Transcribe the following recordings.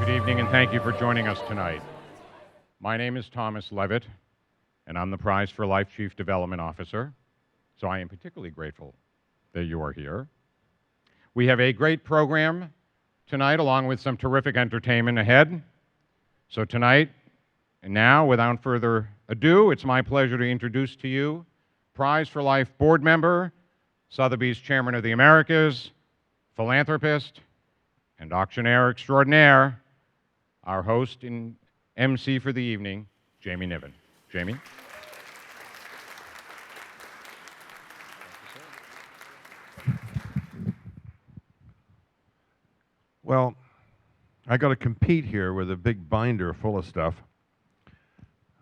Good evening, and thank you for joining us tonight. My name is Thomas Levitt, and I'm the Prize4Life Chief Development Officer, so I am particularly grateful that you are here. We have a great program tonight, along with some terrific entertainment ahead. So tonight, and now, without further ado, it's my pleasure to introduce to you Prize4Life board member, Sotheby's Chairman of the Americas, philanthropist, and auctioneer extraordinaire, our host and MC for the evening, Jamie Niven. Jamie? Well, I got to compete here with a big binder full of stuff.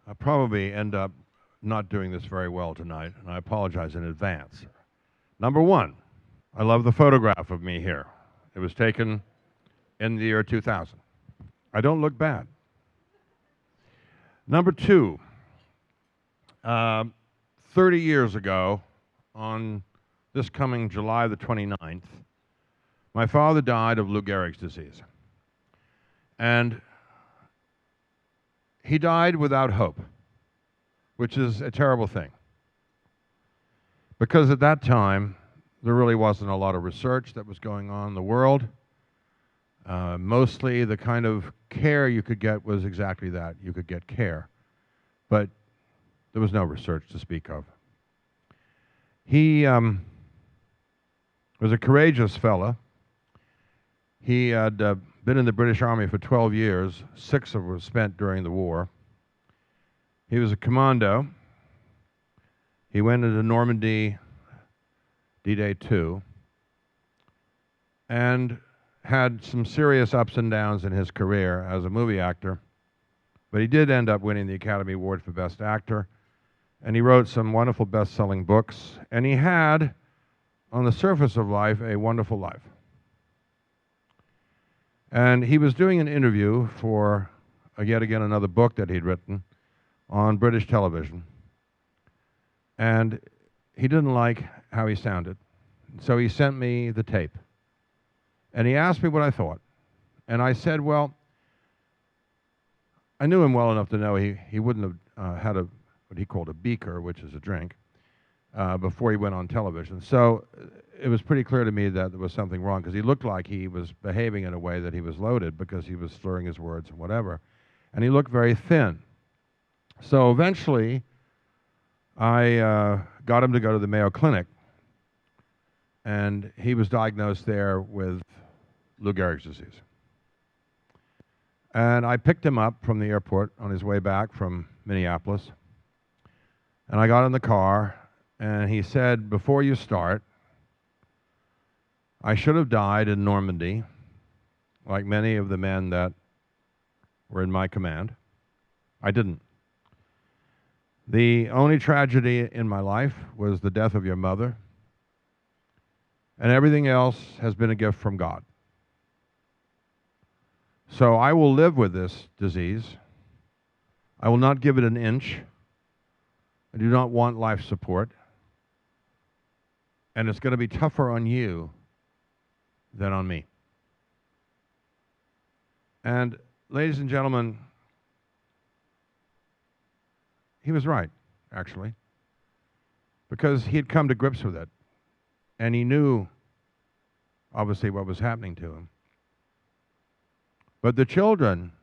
I'll probably end up not doing this very well tonight, and I apologize in advance. Number one, I love the photograph of me here. It was taken in the year 2000. I don't look bad. Number two, 30 years ago, on this coming July the 29th, my father died of Lou Gehrig's disease. And he died without hope, which is a terrible thing. Because at that time, there really wasn't a lot of research that was going on in the world. Mostly the kind of care you could get was exactly that. You could get care. But there was no research to speak of. He was a courageous fella. He had been in the British Army for 12 years. 6 of them were spent during the war. He was a commando. He went into Normandy, D-Day 2, and had some serious ups and downs in his career as a movie actor. But he did end up winning the Academy Award for Best Actor. And he wrote some wonderful best-selling books. And he had, on the surface of life, a wonderful life. And he was doing an interview for, yet again, another book that he'd written on British television. And he didn't like how he sounded. So he sent me the tape. And he asked me what I thought. And I said, well, I knew him well enough to know he wouldn't have had what he called a beaker, which is a drink, before he went on television. So it was pretty clear to me that there was something wrong, because he looked like he was behaving in a way that he was loaded, because he was slurring his words and whatever. And he looked very thin. So eventually, I got him to go to the Mayo Clinic, and he was diagnosed there with Lou Gehrig's disease. And I picked him up from the airport on his way back from Minneapolis, and I got in the car, and he said, before you start, I should have died in Normandy, like many of the men that were in my command. I didn't. The only tragedy in my life was the death of your mother, and everything else has been a gift from God. So I will live with this disease. I will not give it an inch. I do not want life support. And it's going to be tougher on you than on me. And ladies and gentlemen, he was right, actually, because he had come to grips with it, and he knew, obviously, what was happening to him. But the children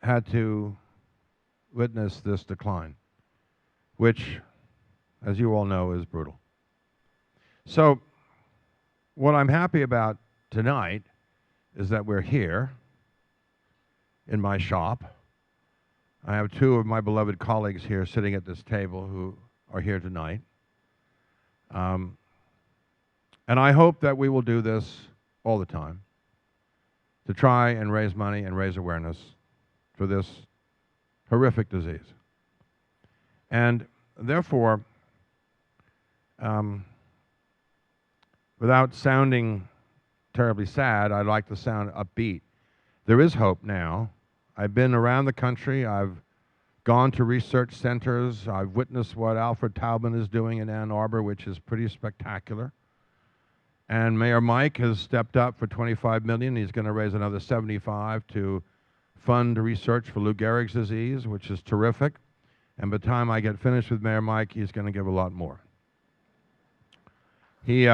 had to witness this decline, which, as you all know, is brutal. So what I'm happy about tonight is that we're here in my shop. I have two of my beloved colleagues here sitting at this table who are here tonight. And I hope that we will do this all the time to try and raise money and raise awareness for this horrific disease. And therefore, without sounding terribly sad, I'd like to sound upbeat. There is hope now. I've been around the country. I've gone to research centers. I've witnessed what Alfred Taubman is doing in Ann Arbor, which is pretty spectacular. And Mayor Mike has stepped up for $25 million. He's going to raise another $75 to fund research for Lou Gehrig's disease, which is terrific. And by the time I get finished with Mayor Mike, he's going to give a lot more. He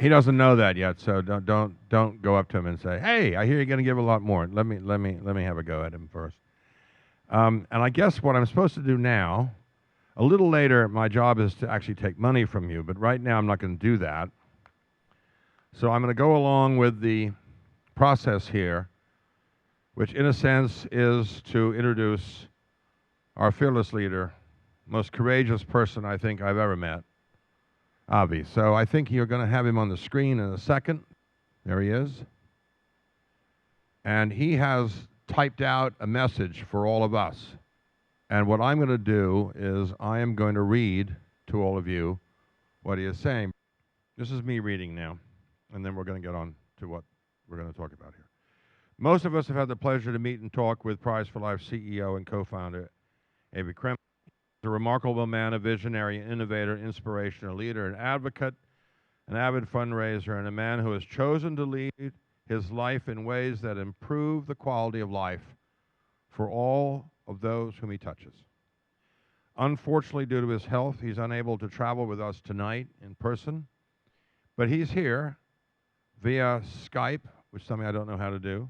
doesn't know that yet, so don't go up to him and say, "Hey, I hear you're going to give a lot more." Let me have a go at him first. And I guess what I'm supposed to do now, a little later, my job is to actually take money from you, but right now I'm not going to do that. So I'm going to go along with the process here, which in a sense is to introduce our fearless leader, most courageous person I think I've ever met, Avi. So I think you're going to have him on the screen in a second. There he is. And he has typed out a message for all of us. And what I'm going to do is I am going to read to all of you what he is saying. This is me reading now, and then we're going to get on to what we're going to talk about here. Most of us have had the pleasure to meet and talk with Prize4Life CEO and co-founder Avi Krem. A remarkable man, a visionary, innovator, inspirational leader, an advocate, an avid fundraiser, and a man who has chosen to lead his life in ways that improve the quality of life for all of those whom he touches. Unfortunately, due to his health, he's unable to travel with us tonight in person, but he's here via Skype, which is something I don't know how to do,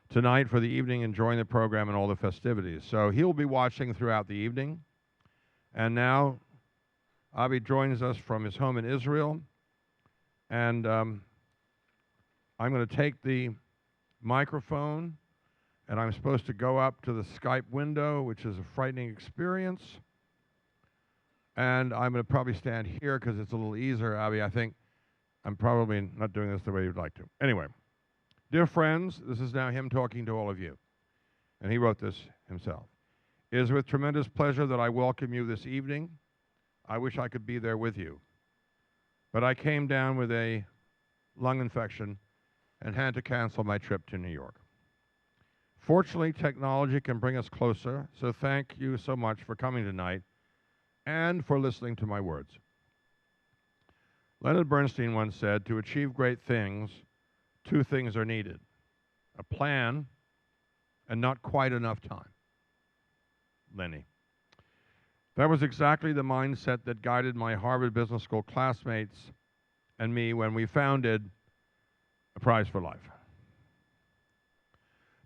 tonight for the evening, enjoying the program and all the festivities. So he'll be watching throughout the evening. And now, Avi joins us from his home in Israel, and I'm going to take the microphone, and I'm supposed to go up to the Skype window, which is a frightening experience, and I'm going to probably stand here because it's a little easier, Avi. I think I'm probably not doing this the way you'd like to. Anyway, dear friends, this is now him talking to all of you, and he wrote this himself. It is with tremendous pleasure that I welcome you this evening. I wish I could be there with you. But I came down with a lung infection and had to cancel my trip to New York. Fortunately, technology can bring us closer, so thank you so much for coming tonight and for listening to my words. Leonard Bernstein once said, to achieve great things, two things are needed: a plan and not quite enough time. Lenny. That was exactly the mindset that guided my Harvard Business School classmates and me when we founded Prize4Life.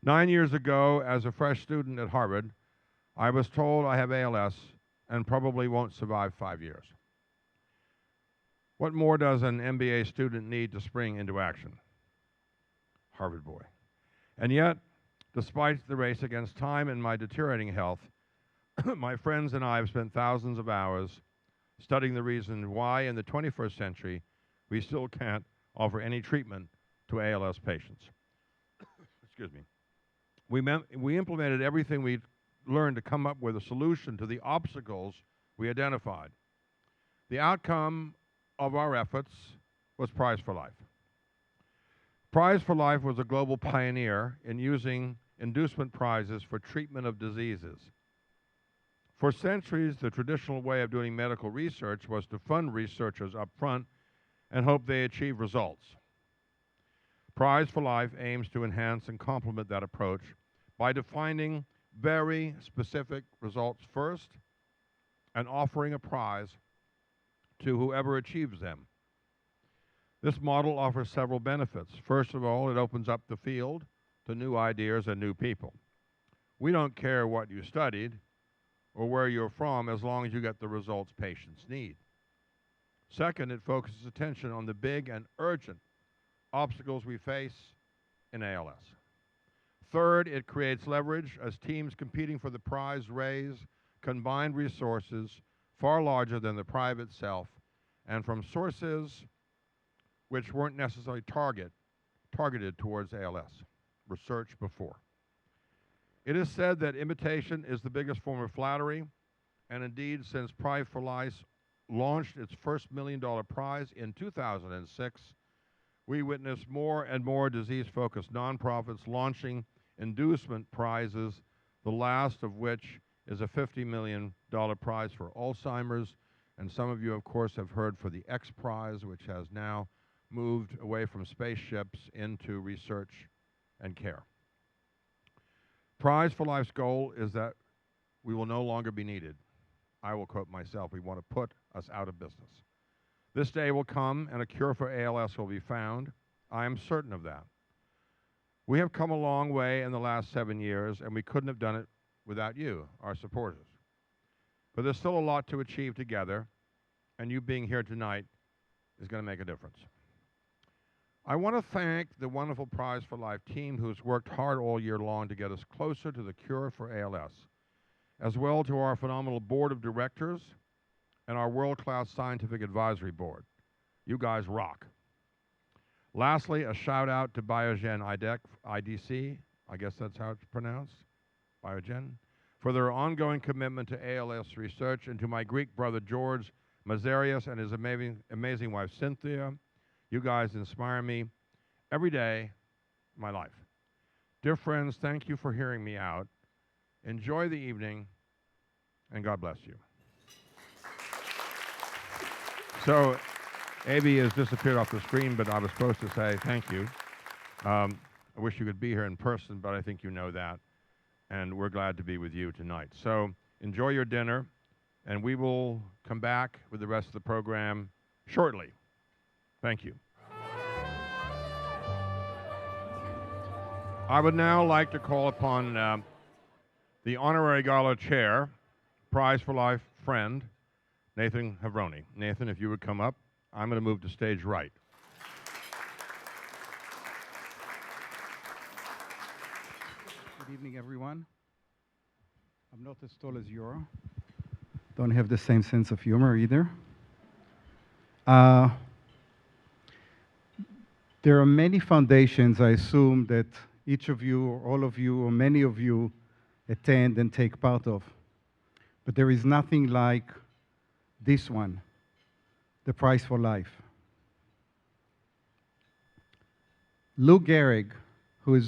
9 years ago, as a fresh student at Harvard, I was told I have ALS and probably won't survive 5 years. What more does an MBA student need to spring into action? Harvard boy. And yet, despite the race against time and my deteriorating health, my friends and I have spent thousands of hours studying the reason why in the 21st century we still can't offer any treatment to ALS patients. Excuse me. We implemented everything we learned to come up with a solution to the obstacles we identified. The outcome of our efforts was Prize4Life. Prize4Life was a global pioneer in using inducement prizes for treatment of diseases. For centuries, the traditional way of doing medical research was to fund researchers up front and hope they achieve results. Prize4Life aims to enhance and complement that approach by defining very specific results first and offering a prize to whoever achieves them. This model offers several benefits. First of all, it opens up the field to new ideas and new people. We don't care what you studied or where you're from, as long as you get the results patients need. Second, it focuses attention on the big and urgent obstacles we face in ALS. Third, it creates leverage as teams competing for the prize raise combined resources far larger than the prize itself and from sources which weren't necessarily targeted towards ALS research before. It is said that imitation is the biggest form of flattery, and indeed, since Prize4Life launched its first $1 million prize in 2006, we witnessed more and more disease-focused nonprofits launching inducement prizes, the last of which is a $50 million prize for Alzheimer's, and some of you, of course, have heard for the X Prize, which has now moved away from spaceships into research and care. Prize4Life's goal is that we will no longer be needed. I will quote myself, we want to put us out of business. This day will come and a cure for ALS will be found. I am certain of that. We have come a long way in the last 7 years, and we couldn't have done it without you, our supporters. But there's still a lot to achieve together, and you being here tonight is going to make a difference. I want to thank the wonderful Prize4Life team who's worked hard all year long to get us closer to the cure for ALS, as well to our phenomenal board of directors and our world-class scientific advisory board. You guys rock. Lastly, a shout out to Biogen Idec, IDC, I guess that's how it's pronounced, Biogen, for their ongoing commitment to ALS research, and to my Greek brother George Mazareas and his amazing wife Cynthia. You guys inspire me every day of my life. Dear friends, thank you for hearing me out. Enjoy the evening, and God bless you. So, Avi has disappeared off the screen, but I was supposed to say thank you. I wish you could be here in person, but I think you know that. And we're glad to be with you tonight. So, enjoy your dinner, and we will come back with the rest of the program shortly. Thank you. I would now like to call upon the honorary gala chair, Prize4Life friend, Nathan Havroni. Nathan, if you would come up. I'm going to move to stage right. Good evening, everyone. I'm not as tall as you are. Don't have the same sense of humor either. There are many foundations, I assume, that each of you, or all of you, or many of you attend and take part of. But there is nothing like this one, the Prize4Life. Lou Gehrig, who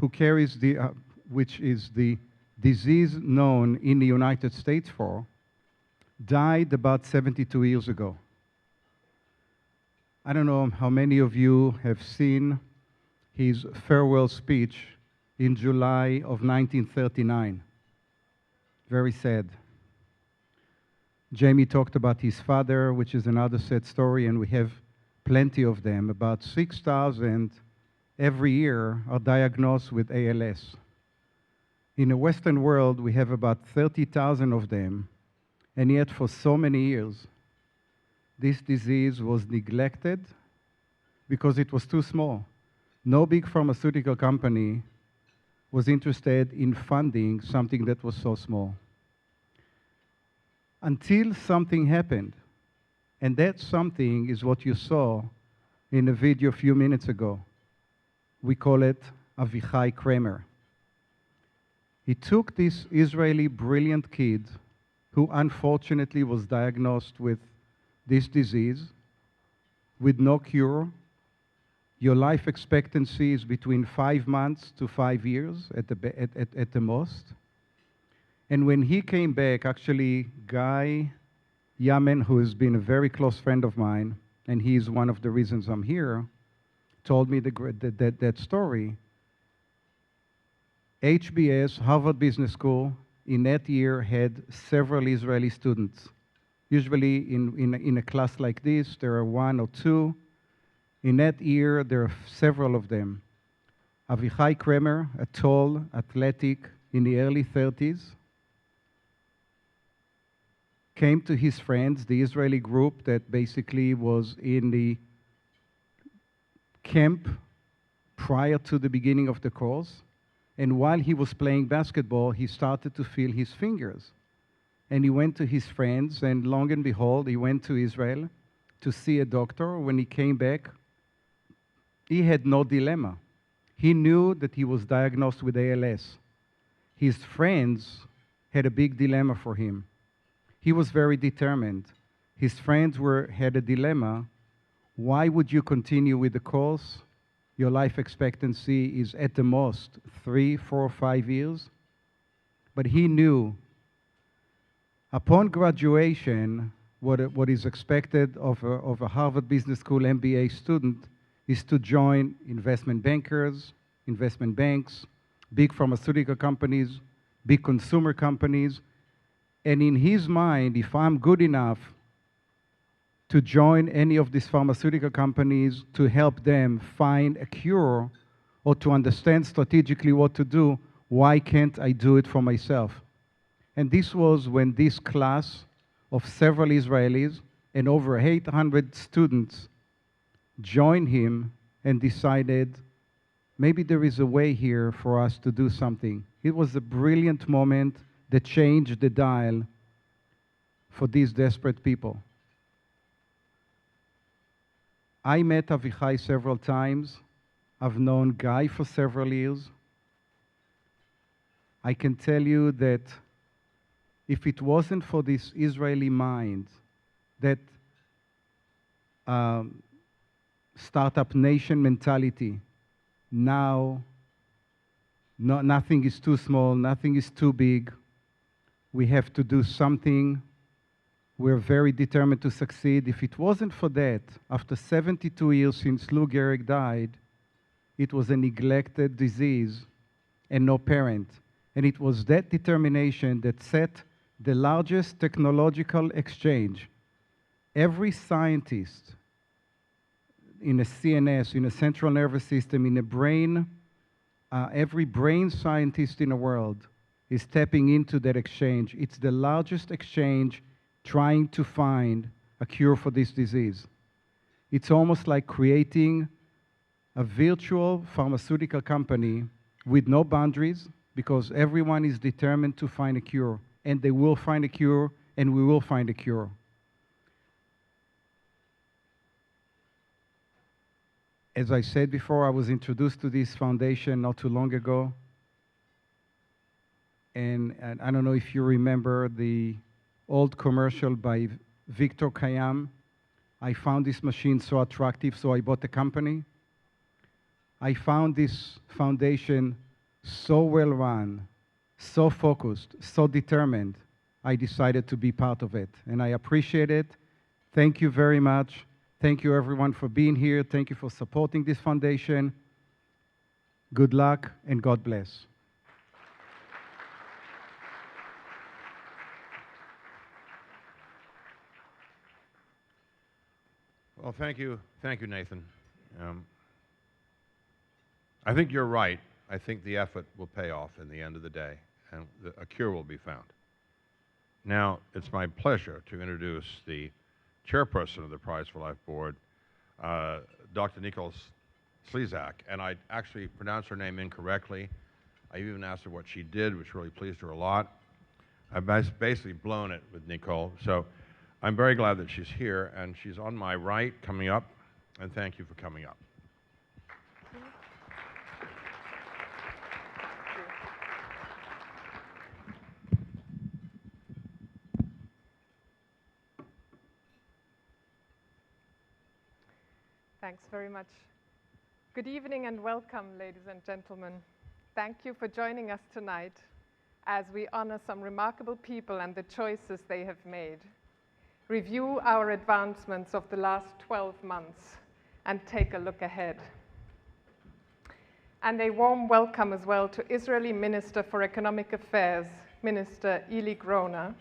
carries which is the disease known in the United States for, died about 72 years ago. I don't know how many of you have seen his farewell speech in July of 1939. Very sad. Jamie talked about his father, which is another sad story, and we have plenty of them. About 6,000 every year are diagnosed with ALS. In the Western world, we have about 30,000 of them, and yet for so many years, this disease was neglected because it was too small. No big pharmaceutical company was interested in funding something that was so small. Until something happened. And that something is what you saw in a video a few minutes ago. We call it Avichai Kramer. He took this Israeli brilliant kid who unfortunately was diagnosed with this disease with no cure. Your life expectancy is between 5 months to 5 years at the most. And when he came back, actually, Guy Yamen, who has been a very close friend of mine, and he's one of the reasons I'm here, told me that story. HBS, Harvard Business School, in that year had several Israeli students. Usually in a class like this, there are 1 or 2. In that year, there are several of them. Avichai Kramer, a tall, athletic, in the early 30s. came to his friends, the Israeli group that basically was in the camp prior to the beginning of the course. And while he was playing basketball, he started to feel his fingers. And he went to his friends, and long and behold, he went to Israel to see a doctor. When he came back, he had no dilemma. He knew that he was diagnosed with ALS. His friends had a big dilemma for him. He was very determined. His friends had a dilemma. Why would you continue with the course? Your life expectancy is at the most 3, 4, 5 years. But he knew upon graduation, what is expected of a Harvard Business School MBA student is to join investment bankers, investment banks, big pharmaceutical companies, big consumer companies. And in his mind, if I'm good enough to join any of these pharmaceutical companies to help them find a cure or to understand strategically what to do, why can't I do it for myself? And this was when this class of several Israelis and over 800 students joined him and decided maybe there is a way here for us to do something. It was a brilliant moment that changed the dial for these desperate people. I met Avichai several times. I've known Guy for several years. I can tell you that if it wasn't for this Israeli mind, that startup nation mentality, now nothing is too small, nothing is too big. We have to do something. We're very determined to succeed. If it wasn't for that, after 72 years since Lou Gehrig died, it was a neglected disease and no parent. And it was that determination that set the largest technological exchange. Every scientist in a CNS, in a central nervous system, in a brain, every brain scientist in the world is tapping into that exchange. It's the largest exchange trying to find a cure for this disease. It's almost like creating a virtual pharmaceutical company with no boundaries, because everyone is determined to find a cure, and they will find a cure, and we will find a cure. As I said before, I was introduced to this foundation not too long ago, and I don't know if you remember the old commercial by Victor Kayam. I found this machine so attractive, so I bought the company. I found this foundation so well run, so focused, so determined, I decided to be part of it. And I appreciate it. Thank you very much. Thank you everyone for being here. Thank you for supporting this foundation. Good luck and God bless. Well, thank you, Nathan. I think you're right. I think the effort will pay off in the end of the day, and a cure will be found. Now, it's my pleasure to introduce the chairperson of the Prize4Life board, Dr. Nicole Slezak, and I actually pronounced her name incorrectly. I even asked her what she did, which really pleased her a lot. I've basically blown it with Nicole, so I'm very glad that she's here, and she's on my right coming up, and thank you for coming up. Thanks very much. Good evening and welcome, ladies and gentlemen. Thank you for joining us tonight as we honor some remarkable people and the choices they have made, review our advancements of the last 12 months, and take a look ahead. And a warm welcome as well to Israeli Minister for Economic Affairs, Minister Eli Grona,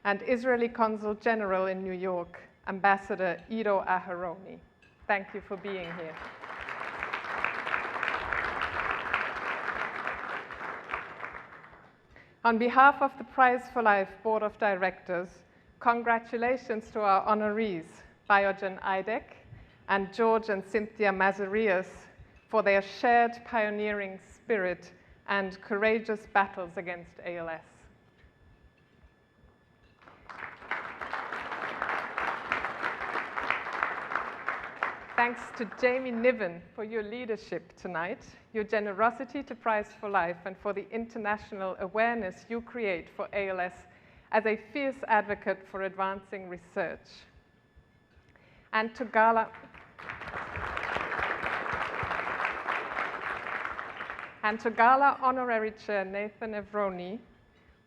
and Israeli Consul General in New York, Ambassador Ido Aharoni. Thank you for being here. On behalf of the Prize4Life Board of Directors, Congratulations to our honorees, Biogen Idec and George and Cynthia Mazareas, for their shared pioneering spirit and courageous battles against ALS. Thanks to Jamie Niven for your leadership tonight, your generosity to Prize4Life, and for the international awareness you create for ALS as a fierce advocate for advancing research. And to Gala Honorary Chair Nathan Evroni,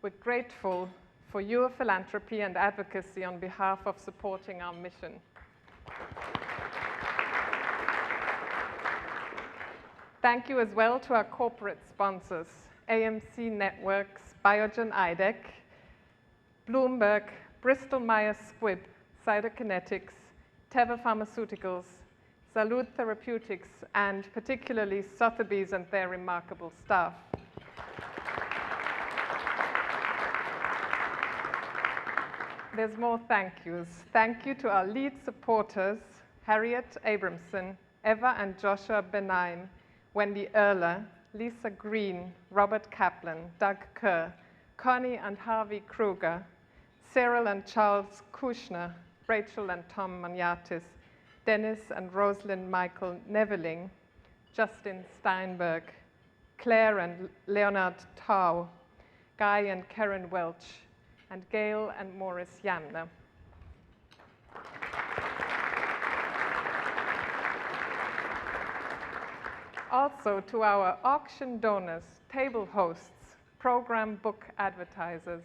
we're grateful for your philanthropy and advocacy on behalf of supporting our mission. Thank you as well to our corporate sponsors, AMC Networks, Biogen Idec, Bloomberg, Bristol Myers Squibb, Cytokinetics, Teva Pharmaceuticals, Salud Therapeutics, and particularly Sotheby's and their remarkable staff. There's more thank yous. Thank you to our lead supporters, Harriet Abramson, Eva and Joshua Benign, Wendy Erler, Lisa Green, Robert Kaplan, Doug Kerr, Connie and Harvey Kruger, Cyril and Charles Kushner, Rachel and Tom Maniatis, Dennis and Rosalind Michael Neveling, Justin Steinberg, Claire and Leonard Tau, Guy and Karen Welch, and Gail and Morris Yamner. Also to our auction donors, table hosts, program book advertisers,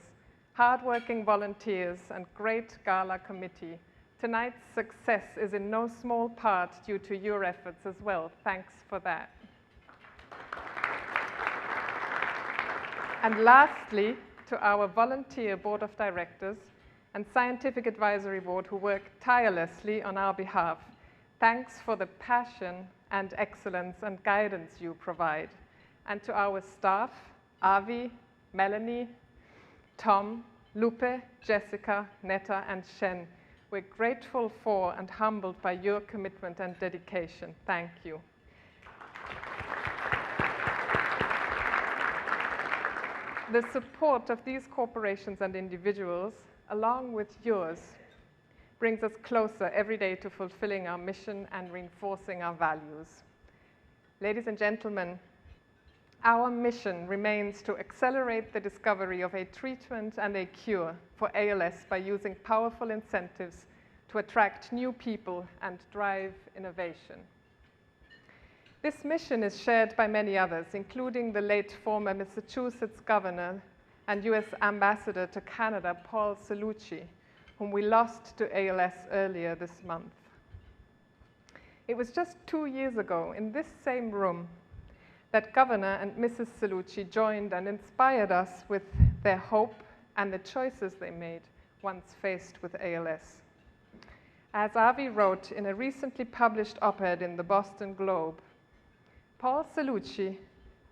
hardworking volunteers, and great gala committee. Tonight's success is in no small part due to your efforts as well. Thanks for that. And lastly, to our volunteer board of directors and scientific advisory board who work tirelessly on our behalf. Thanks for the passion and excellence and guidance you provide. And to our staff, Avi, Melanie, Tom, Lupe, Jessica, Netta, and Shen, we're grateful for and humbled by your commitment and dedication. Thank you. The support of these corporations and individuals, along with yours, brings us closer every day to fulfilling our mission and reinforcing our values. Ladies and gentlemen, our mission remains to accelerate the discovery of a treatment and a cure for ALS by using powerful incentives to attract new people and drive innovation. This mission is shared by many others, including the late former Massachusetts governor and US ambassador to Canada, Paul Cellucci, whom we lost to ALS earlier this month. It was just 2 years ago in this same room that Governor and Mrs. Cellucci joined and inspired us with their hope and the choices they made once faced with ALS. As Avi wrote in a recently published op-ed in the Boston Globe, Paul Cellucci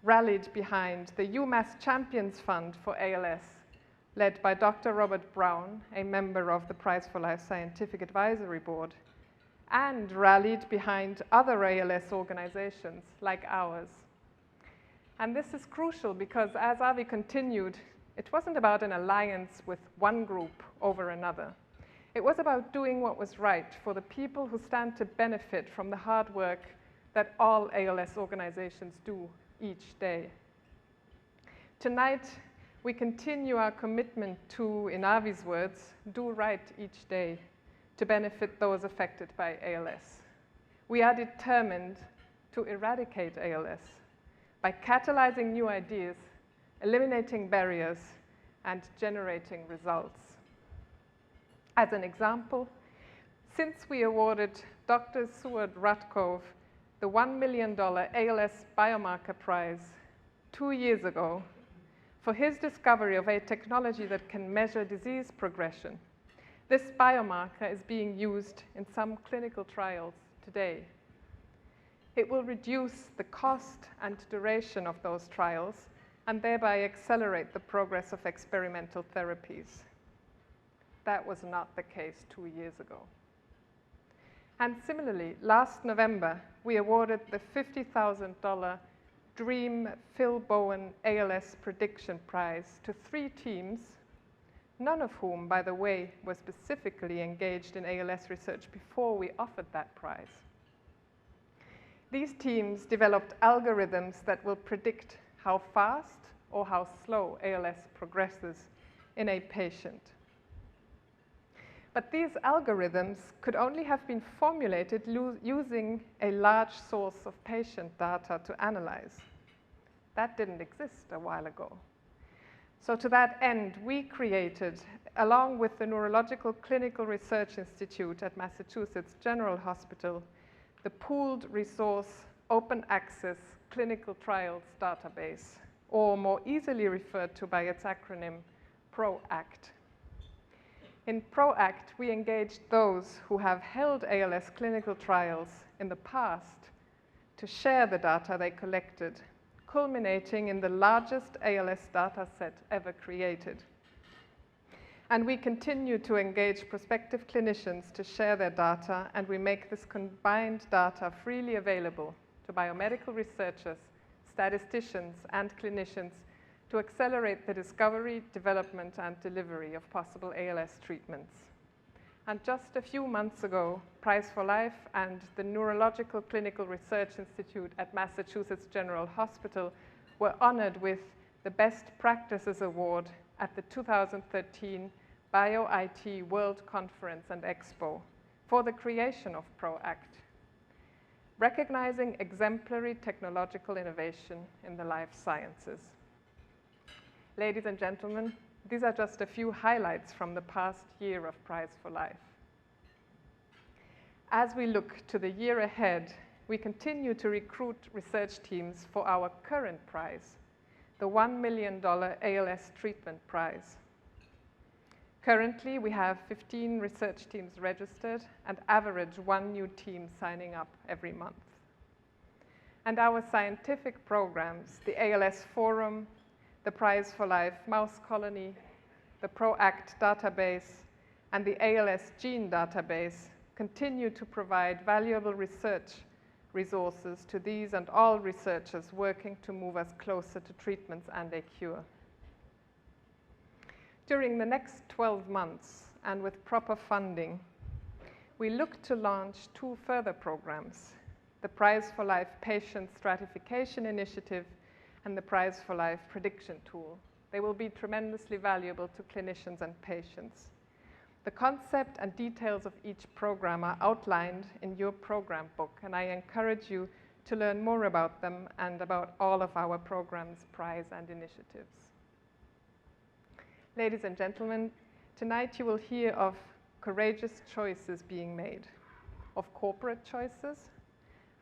rallied behind the UMass Champions Fund for ALS, led by Dr. Robert Brown, a member of the Prize4Life Scientific Advisory Board, and rallied behind other ALS organizations like ours. And this is crucial because, as Avi continued, it wasn't about an alliance with one group over another. It was about doing what was right for the people who stand to benefit from the hard work that all ALS organizations do each day. Tonight, we continue our commitment to, in Avi's words, do right each day to benefit those affected by ALS. We are determined to eradicate ALS by catalyzing new ideas, eliminating barriers, and generating results. As an example, since we awarded Dr. Seward Rutkov the $1 million ALS Biomarker Prize 2 years ago for his discovery of a technology that can measure disease progression, this biomarker is being used in some clinical trials today. It will reduce the cost and duration of those trials and thereby accelerate the progress of experimental therapies. That was not the case 2 years ago. And similarly, last November, we awarded the $50,000 Dream Phil Bowen ALS Prediction Prize to 3 teams, none of whom, by the way, were specifically engaged in ALS research before we offered that prize. These teams developed algorithms that will predict how fast or how slow ALS progresses in a patient. But these algorithms could only have been formulated using a large source of patient data to analyze. That didn't exist a while ago. So to that end, we created, along with the Neurological Clinical Research Institute at Massachusetts General Hospital, the Pooled Resource Open Access Clinical Trials Database, or more easily referred to by its acronym, PROACT. In PROACT, we engaged those who have held ALS clinical trials in the past to share the data they collected, culminating in the largest ALS data set ever created. And we continue to engage prospective clinicians to share their data, and we make this combined data freely available to biomedical researchers, statisticians, and clinicians to accelerate the discovery, development, and delivery of possible ALS treatments. And just a few months ago, Prize4Life and the Neurological Clinical Research Institute at Massachusetts General Hospital were honored with the Best Practices Award at the 2013 BioIT World Conference and Expo for the creation of PROACT, recognizing exemplary technological innovation in the life sciences. Ladies and gentlemen, these are just a few highlights from the past year of Prize4Life. As we look to the year ahead, we continue to recruit research teams for our current prize, the $1 million ALS Treatment Prize. Currently, we have 15 research teams registered and average 1 new team signing up every month. And our scientific programs, the ALS Forum, the Prize4Life Mouse Colony, the PROACT database, and the ALS Gene database continue to provide valuable research resources to these and all researchers working to move us closer to treatments and a cure. During the next 12 months, and with proper funding, we look to launch 2 further programs, the Prize4Life Patient Stratification Initiative and the Prize4Life Prediction Tool. They will be tremendously valuable to clinicians and patients. The concept and details of each program are outlined in your program book, and I encourage you to learn more about them and about all of our programs, prize, and initiatives. Ladies and gentlemen, tonight you will hear of courageous choices being made, of corporate choices,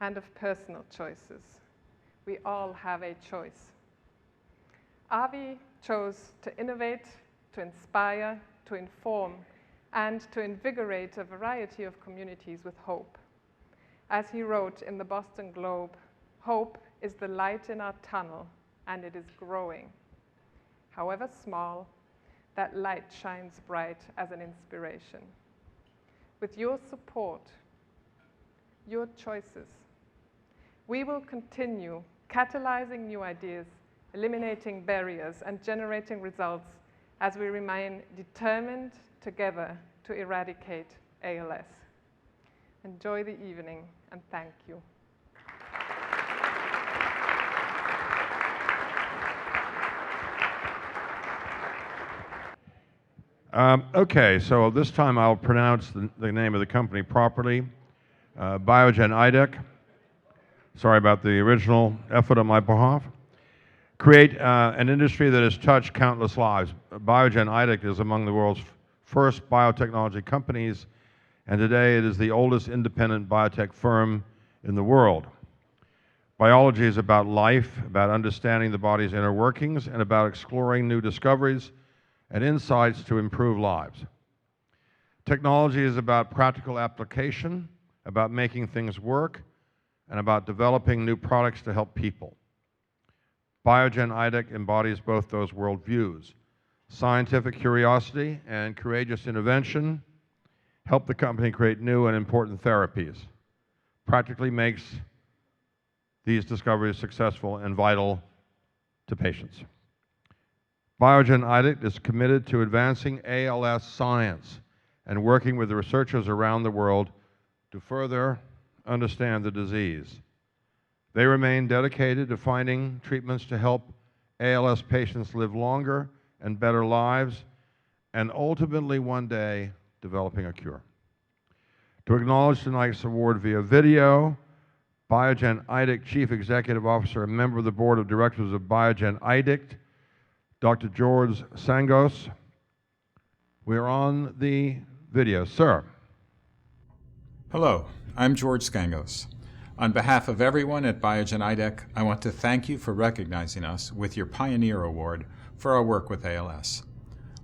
and of personal choices. We all have a choice. Avi chose to innovate, to inspire, to inform, and to invigorate a variety of communities with hope. As he wrote in the Boston Globe, "Hope is the light in our tunnel, and it is growing. However small, that light shines bright as an inspiration." With your support, your choices, we will continue catalyzing new ideas, eliminating barriers, and generating results as we remain determined together to eradicate ALS. Enjoy the evening, and thank you. Okay, so this time I'll pronounce the name of the company properly. Biogen Idec. Sorry about the original effort on my behalf. Create an industry that has touched countless lives. Biogen Idec is among the world's first biotechnology companies, and today it is the oldest independent biotech firm in the world. Biology is about life, about understanding the body's inner workings, and about exploring new discoveries and insights to improve lives. Technology is about practical application, about making things work, and about developing new products to help people. Biogen Idec embodies both those worldviews. scientific curiosity and courageous intervention help the company create new and important therapies. Practically makes these discoveries successful and vital to patients. Biogen Idec is committed to advancing ALS science and working with the researchers around the world to further understand the disease. They remain dedicated to finding treatments to help ALS patients live longer and better lives, and ultimately one day developing a cure. To acknowledge tonight's award via video, Biogen Idec Chief Executive Officer and member of the Board of Directors of Biogen Idec, Dr. George Tsangos. We're on the video. Sir. Hello, I'm George Tsangos. On behalf of everyone at Biogen Idec, I want to thank you for recognizing us with your Pioneer Award for our work with ALS.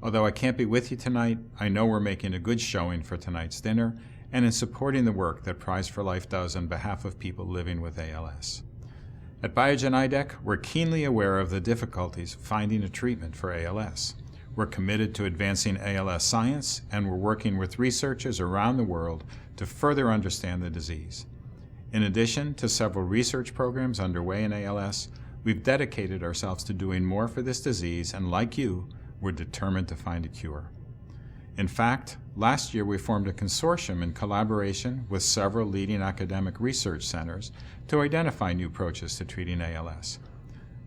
Although I can't be with you tonight, I know we're making a good showing for tonight's dinner and in supporting the work that Prize4Life does on behalf of people living with ALS. At Biogen Idec, we're keenly aware of the difficulties finding a treatment for ALS. We're committed to advancing ALS science, and we're working with researchers around the world to further understand the disease. In addition to several research programs underway in ALS, we've dedicated ourselves to doing more for this disease, and like you, we're determined to find a cure. In fact, last year we formed a consortium in collaboration with several leading academic research centers to identify new approaches to treating ALS.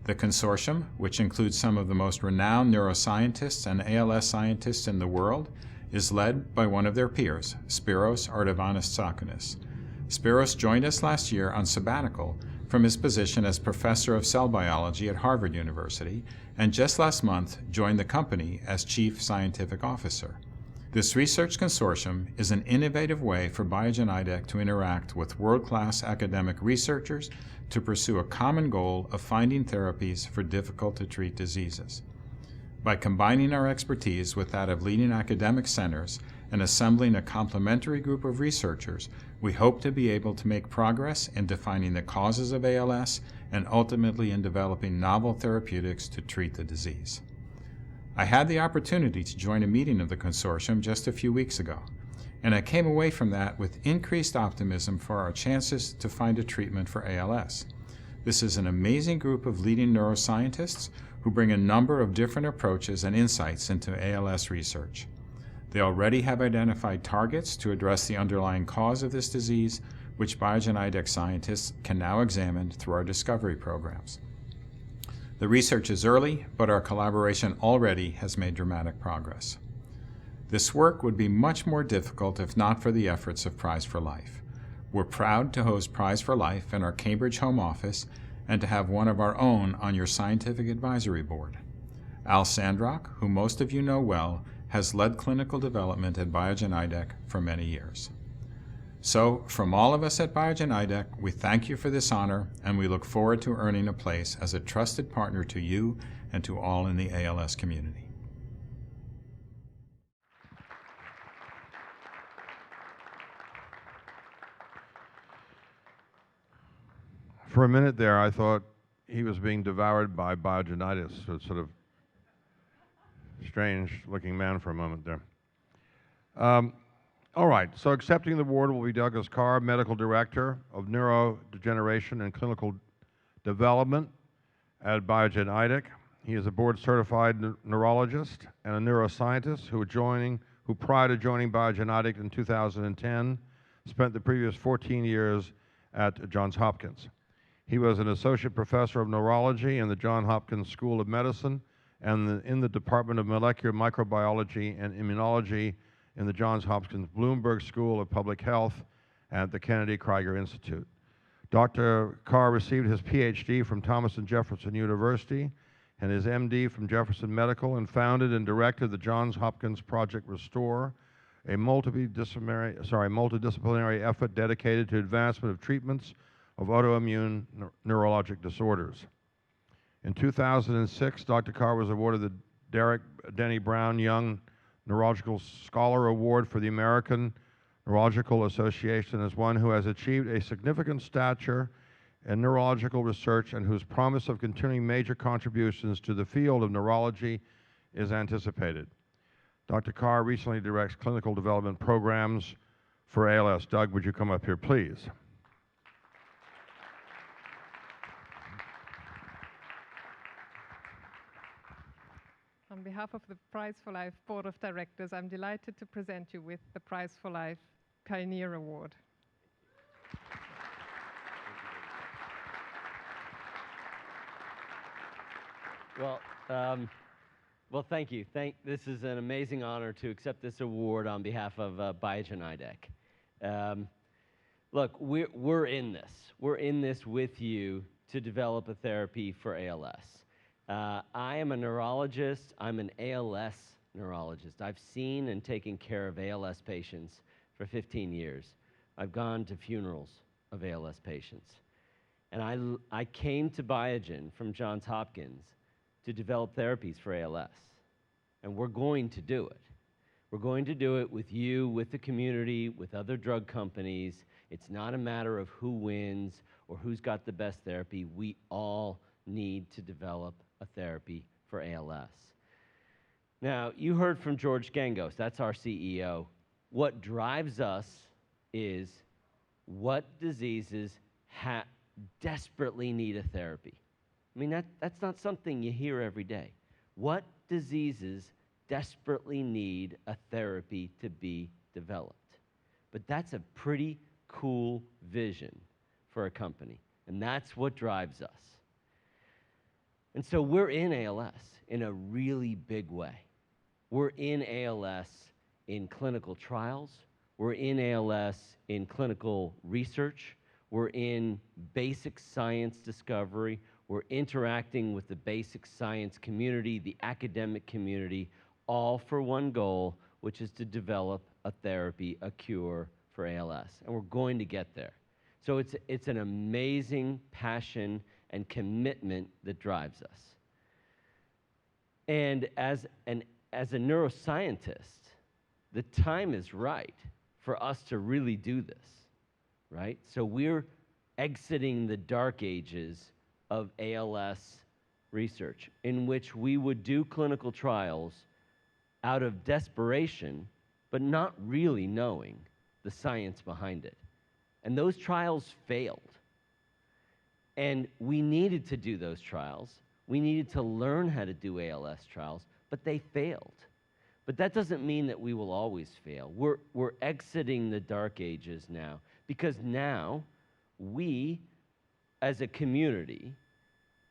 The consortium, which includes some of the most renowned neuroscientists and ALS scientists in the world, is led by one of their peers, Spiros Artavanastsakounis. Spiros joined us last year on sabbatical from his position as professor of cell biology at Harvard University, and just last month joined the company as chief scientific officer. This research consortium is an innovative way for Biogen Idec to interact with world-class academic researchers to pursue a common goal of finding therapies for difficult-to-treat diseases. By combining our expertise with that of leading academic centers and assembling a complementary group of researchers, we hope to be able to make progress in defining the causes of ALS and ultimately in developing novel therapeutics to treat the disease. I had the opportunity to join a meeting of the consortium just a few weeks ago, and I came away from that with increased optimism for our chances to find a treatment for ALS. This is an amazing group of leading neuroscientists who bring a number of different approaches and insights into ALS research. They already have identified targets to address the underlying cause of this disease, which Biogen Idec scientists can now examine through our discovery programs. The research is early, but our collaboration already has made dramatic progress. This work would be much more difficult if not for the efforts of Prize4Life. We're proud to host Prize4Life in our Cambridge home office and to have one of our own on your scientific advisory board. Al Sandrock, who most of you know well, has led clinical development at Biogen Idec for many years. So, from all of us at Biogen Idec, we thank you for this honor, and we look forward to earning a place as a trusted partner to you and to all in the ALS community. For a minute there, I thought he was being devoured by Biogenitis, a sort of strange-looking man for a moment there. All right, so accepting the award will be Douglas Carr, Medical Director of Neurodegeneration and Clinical Development at Biogen Idec. He is a board-certified neurologist and a neuroscientist who prior to joining Biogen Idec in 2010, spent the previous 14 years at Johns Hopkins. He was an associate professor of neurology in the Johns Hopkins School of Medicine and in the Department of Molecular Microbiology and Immunology in the Johns Hopkins Bloomberg School of Public Health at the Kennedy Krieger Institute. Dr. Carr received his PhD from Thomas & Jefferson University and his MD from Jefferson Medical, and founded and directed the Johns Hopkins Project Restore, a multidisciplinary effort dedicated to advancement of treatments of autoimmune neurologic disorders. In 2006, Dr. Carr was awarded the Denny Brown Young Neurological Scholar Award for the American Neurological Association as one who has achieved a significant stature in neurological research and whose promise of continuing major contributions to the field of neurology is anticipated. Dr. Carr recently directs clinical development programs for ALS. Doug, would you come up here, please? On behalf of the Prize4Life Board of Directors, I'm delighted to present you with the Prize4Life Pioneer Award. Well, thank you. This is an amazing honor to accept this award on behalf of Biogen Idec. Look, we're in this. We're in this with you to develop a therapy for ALS. I am a neurologist. I'm an ALS neurologist. I've seen and taken care of ALS patients for 15 years. I've gone to funerals of ALS patients. And I came to Biogen from Johns Hopkins to develop therapies for ALS. And we're going to do it. We're going to do it with you, with the community, with other drug companies. It's not a matter of who wins or who's got the best therapy. We all need to develop a therapy for ALS. Now, you heard from George Gangos, that's our CEO. What drives us is what diseases desperately need a therapy. I mean, that's not something you hear every day. What diseases desperately need a therapy to be developed? But that's a pretty cool vision for a company, and that's what drives us. And so we're in ALS in a really big way. We're in ALS in clinical trials. We're in ALS in clinical research. We're in basic science discovery. We're interacting with the basic science community, the academic community, all for one goal, which is to develop a therapy, a cure for ALS. And we're going to get there. So it's an amazing passion and commitment that drives us. And as a neuroscientist, the time is right for us to really do this, right? So we're exiting the dark ages of ALS research, in which we would do clinical trials out of desperation, but not really knowing the science behind it. And those trials failed. And we needed to do those trials. We needed to learn how to do ALS trials, but they failed. But that doesn't mean that we will always fail. We're exiting the dark ages now, because now we, as a community,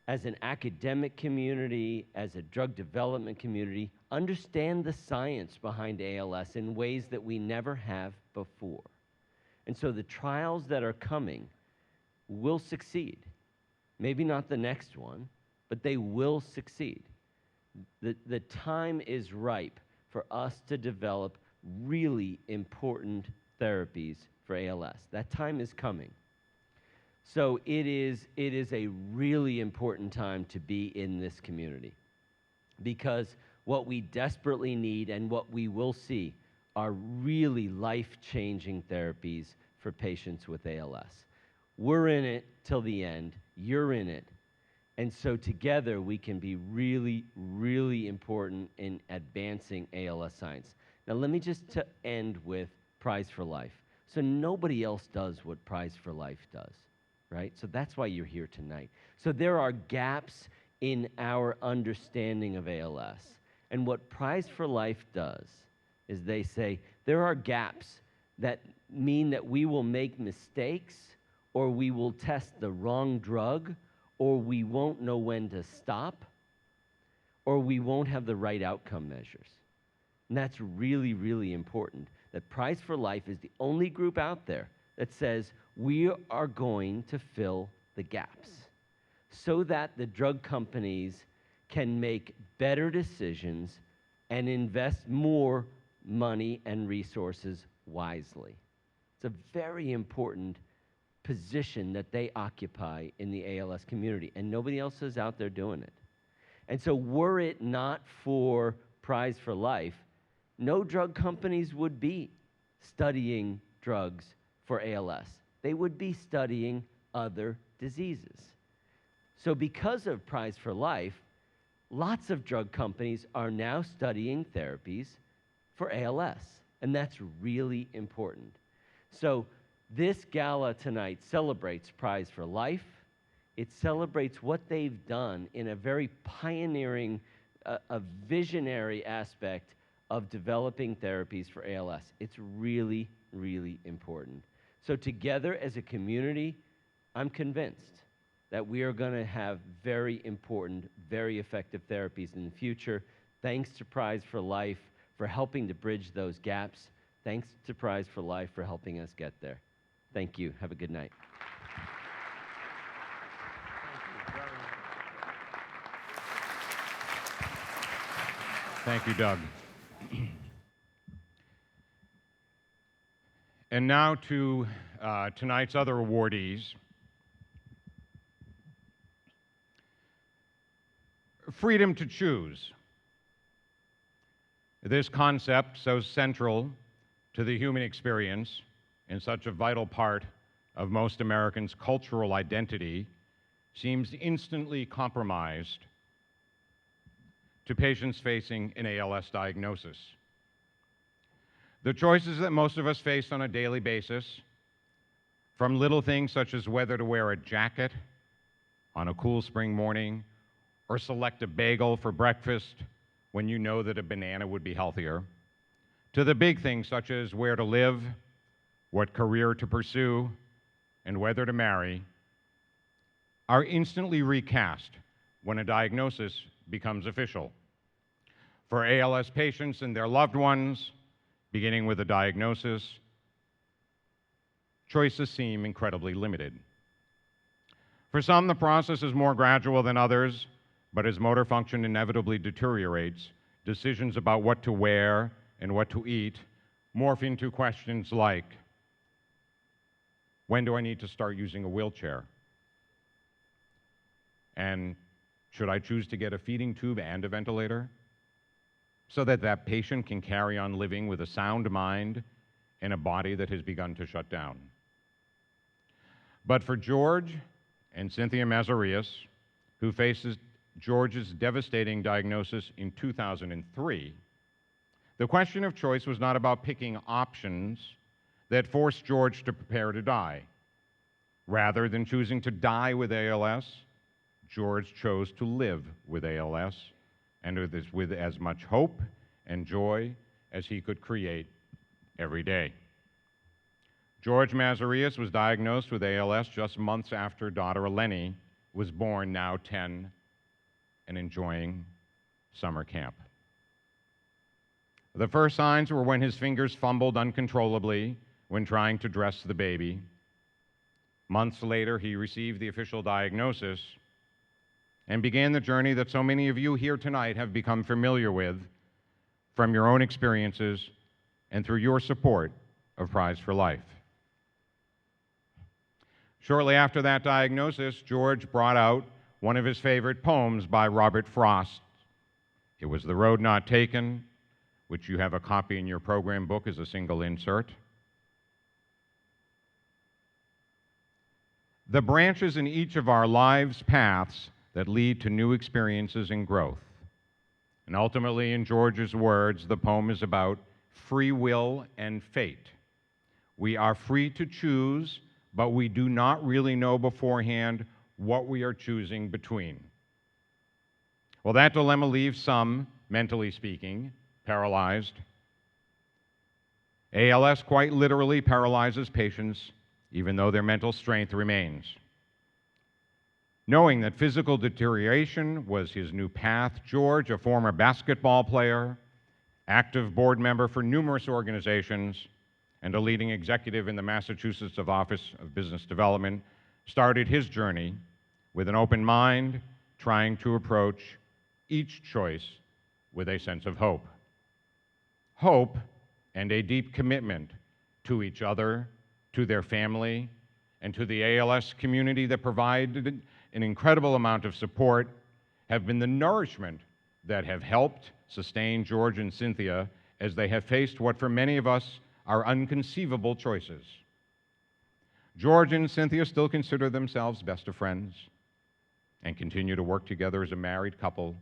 as an academic community, as a drug development community, understand the science behind ALS in ways that we never have before. And so the trials that are coming will succeed. Maybe not the next one, but they will succeed. The time is ripe for us to develop really important therapies for ALS. That time is coming. So it is a really important time to be in this community, because what we desperately need and what we will see are really life-changing therapies for patients with ALS. We're in it till the end. You're in it. And so together we can be really, really important in advancing ALS science. Now let me just end with Prize4Life. So nobody else does what Prize4Life does, right? So that's why you're here tonight. So there are gaps in our understanding of ALS. And what Prize4Life does is they say there are gaps that mean that we will make mistakes, or we will test the wrong drug, or we won't know when to stop, or we won't have the right outcome measures. And that's really, really important, that Prize4Life is the only group out there that says we are going to fill the gaps so that the drug companies can make better decisions and invest more money and resources wisely. It's a very important position that they occupy in the ALS community, and nobody else is out there doing it. And so were it not for Prize4Life, no drug companies would be studying drugs for ALS. They would be studying other diseases. So because of Prize4Life, lots of drug companies are now studying therapies for ALS, and that's really important. So this gala tonight celebrates Prize4Life. It celebrates what they've done in a very pioneering, a visionary aspect of developing therapies for ALS. It's really, really important. So together as a community, I'm convinced that we are going to have very important, very effective therapies in the future. Thanks to Prize4Life for helping to bridge those gaps. Thanks to Prize4Life for helping us get there. Thank you. Have a good night. Thank you, Doug. And now to tonight's other awardees. Freedom to choose. This concept, so central to the human experience and such a vital part of most Americans' cultural identity, seems instantly compromised to patients facing an ALS diagnosis. The choices that most of us face on a daily basis, from little things such as whether to wear a jacket on a cool spring morning or select a bagel for breakfast when you know that a banana would be healthier, to the big things such as where to live, what career to pursue, and whether to marry, are instantly recast when a diagnosis becomes official. For ALS patients and their loved ones, beginning with a diagnosis, choices seem incredibly limited. For some, the process is more gradual than others, but as motor function inevitably deteriorates, decisions about what to wear and what to eat morph into questions like, when do I need to start using a wheelchair? And should I choose to get a feeding tube and a ventilator so that that patient can carry on living with a sound mind and a body that has begun to shut down? But for George and Cynthia Mazareas, who faces George's devastating diagnosis in 2003, the question of choice was not about picking options that forced George to prepare to die. Rather than choosing to die with ALS, George chose to live with ALS and with as much hope and joy as he could create every day. George Mazareas was diagnosed with ALS just months after daughter Eleni was born, now 10 and enjoying summer camp. The first signs were when his fingers fumbled uncontrollably when trying to dress the baby. Months later, he received the official diagnosis and began the journey that so many of you here tonight have become familiar with from your own experiences and through your support of Prize4Life. Shortly after that diagnosis, George brought out one of his favorite poems by Robert Frost. It was The Road Not Taken, which you have a copy in your program book as a single insert. The branches in each of our lives' paths that lead to new experiences and growth. And ultimately, in George's words, the poem is about free will and fate. We are free to choose, but we do not really know beforehand what we are choosing between. Well, that dilemma leaves some, mentally speaking, paralyzed. ALS quite literally paralyzes patients, even though their mental strength remains. Knowing that physical deterioration was his new path, George, a former basketball player, active board member for numerous organizations, and a leading executive in the Massachusetts Office of Business Development, started his journey with an open mind, trying to approach each choice with a sense of hope. Hope and a deep commitment to each other, to their family, and to the ALS community that provided an incredible amount of support have been the nourishment that have helped sustain George and Cynthia as they have faced what for many of us are unconceivable choices. George and Cynthia still consider themselves best of friends and continue to work together as a married couple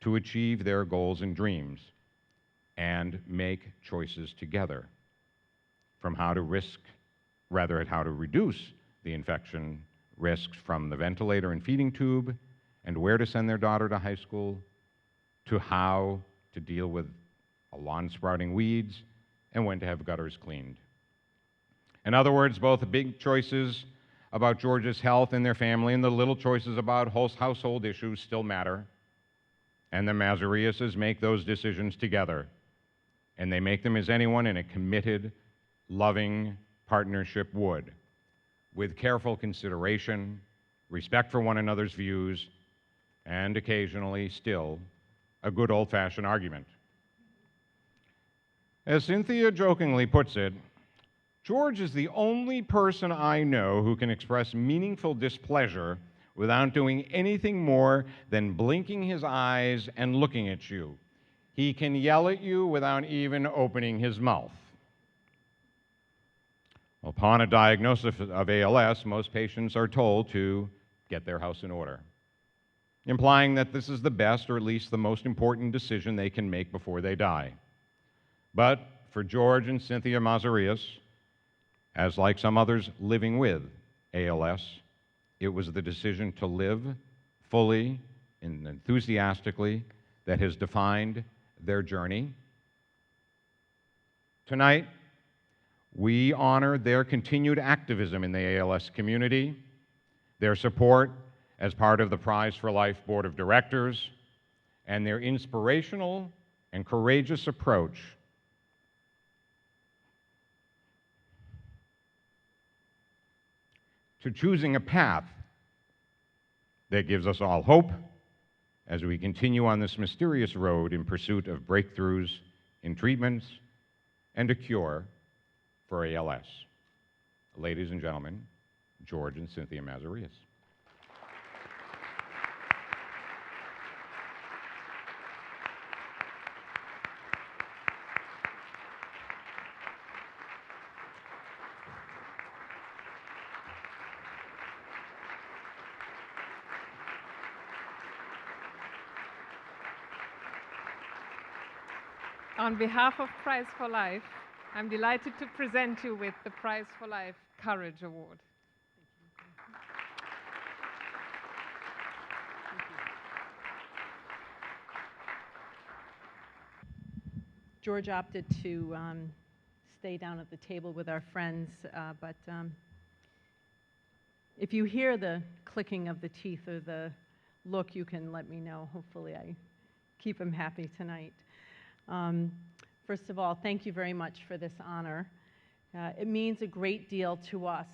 to achieve their goals and dreams and make choices together, from how to reduce the infection risks from the ventilator and feeding tube, and where to send their daughter to high school, to how to deal with a lawn sprouting weeds, and when to have gutters cleaned. In other words, both the big choices about George's health and their family and the little choices about household issues still matter. And the Mazareases make those decisions together. And they make them as anyone in a committed, loving partnership would, with careful consideration, respect for one another's views, and occasionally, still, a good old-fashioned argument. As Cynthia jokingly puts it, George is the only person I know who can express meaningful displeasure without doing anything more than blinking his eyes and looking at you. He can yell at you without even opening his mouth. Upon a diagnosis of ALS, most patients are told to get their house in order, implying that this is the best or at least the most important decision they can make before they die. But for George and Cynthia Mazareas, as like some others living with ALS, it was the decision to live fully and enthusiastically that has defined their journey. Tonight, we honor their continued activism in the ALS community, their support as part of the Prize4Life Board of Directors, and their inspirational and courageous approach to choosing a path that gives us all hope as we continue on this mysterious road in pursuit of breakthroughs in treatments and a cure for ALS. Ladies and gentlemen, George and Cynthia Mazareas. On behalf of Prize4Life, I'm delighted to present you with the Prize4Life Courage Award. George opted to stay down at the table with our friends, but if you hear the clicking of the teeth or the look, you can let me know. Hopefully I keep him happy tonight. First of all, thank you very much for this honor. It means a great deal to us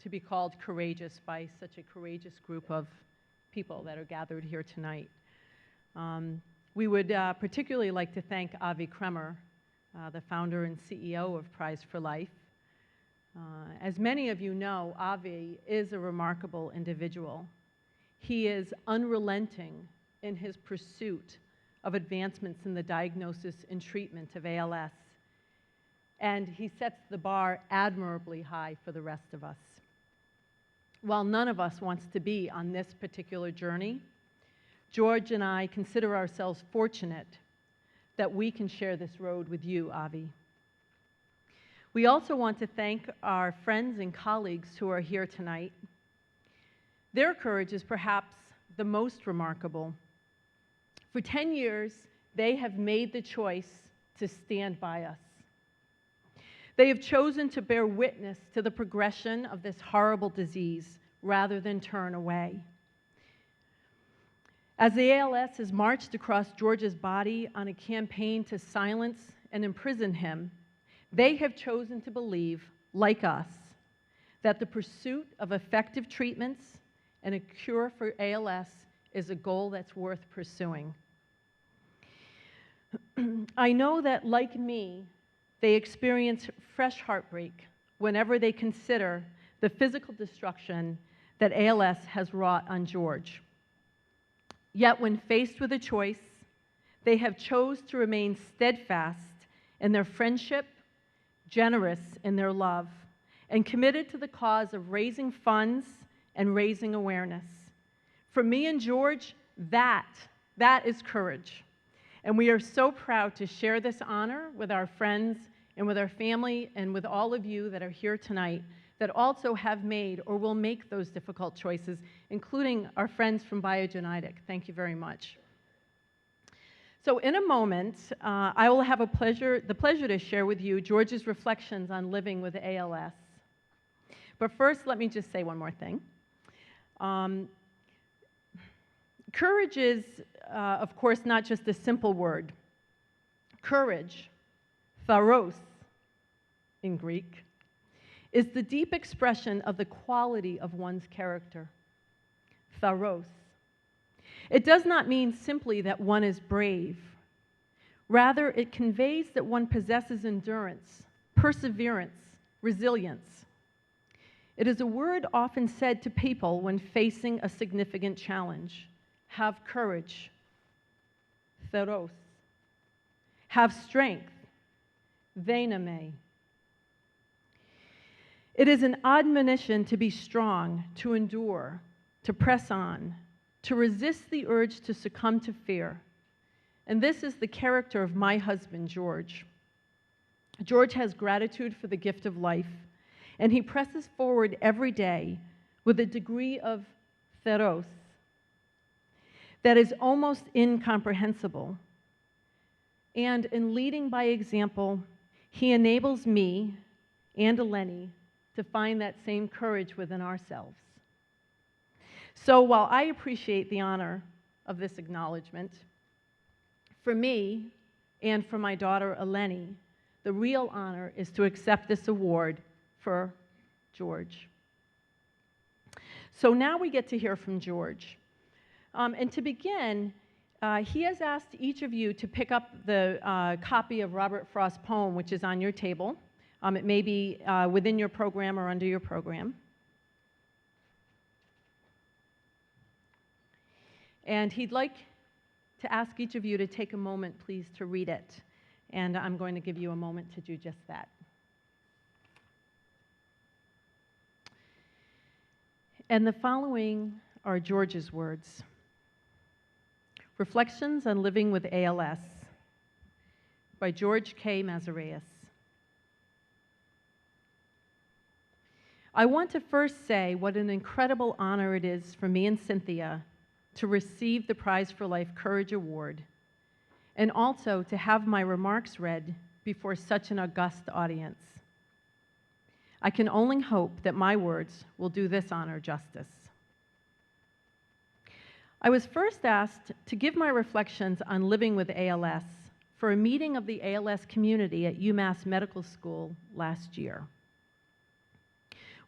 to be called courageous by such a courageous group of people that are gathered here tonight. We would particularly like to thank Avi Kremer, the founder and CEO of Prize4Life. As many of you know, Avi is a remarkable individual. He is unrelenting in his pursuit of advancements in the diagnosis and treatment of ALS, and he sets the bar admirably high for the rest of us. While none of us wants to be on this particular journey, George and I consider ourselves fortunate that we can share this road with you, Avi. We also want to thank our friends and colleagues who are here tonight. Their courage is perhaps the most remarkable. For 10 years, they have made the choice to stand by us. They have chosen to bear witness to the progression of this horrible disease rather than turn away. As the ALS has marched across George's body on a campaign to silence and imprison him, they have chosen to believe, like us, that the pursuit of effective treatments and a cure for ALS is a goal that's worth pursuing. I know that, like me, they experience fresh heartbreak whenever they consider the physical destruction that ALS has wrought on George. Yet when faced with a choice, they have chosen to remain steadfast in their friendship, generous in their love, and committed to the cause of raising funds and raising awareness. For me and George, that That is courage. And we are so proud to share this honor with our friends and with our family and with all of you that are here tonight that also have made or will make those difficult choices, including our friends from Biogen Idec. Thank you very much. So in a moment, I will have the pleasure to share with you George's reflections on living with ALS. But first, let me just say one more thing. Courage is, of course, not just a simple word. Courage, tharos in Greek, is the deep expression of the quality of one's character. Tharos. It does not mean simply that one is brave. Rather, it conveys that one possesses endurance, perseverance, resilience. It is a word often said to people when facing a significant challenge. Have courage, theros. Have strength, deiname. It is an admonition to be strong, to endure, to press on, to resist the urge to succumb to fear. And this is the character of my husband, George. George has gratitude for the gift of life, and he presses forward every day with a degree of theros that is almost incomprehensible. And in leading by example, he enables me and Eleni to find that same courage within ourselves. So while I appreciate the honor of this acknowledgement, for me and for my daughter Eleni, the real honor is to accept this award for George. So now we get to hear from George. And to begin, he has asked each of you to pick up the copy of Robert Frost's poem, which is on your table. It may be within your program or under your program. And he'd like to ask each of you to take a moment, please, to read it. And I'm going to give you a moment to do just that. And the following are George's words. Reflections on Living with ALS by George K. Mazareas. I want to first say what an incredible honor it is for me and Cynthia to receive the Prize4Life Courage Award, and also to have my remarks read before such an august audience. I can only hope that my words will do this honor justice. I was first asked to give my reflections on living with ALS for a meeting of the ALS community at UMass Medical School last year.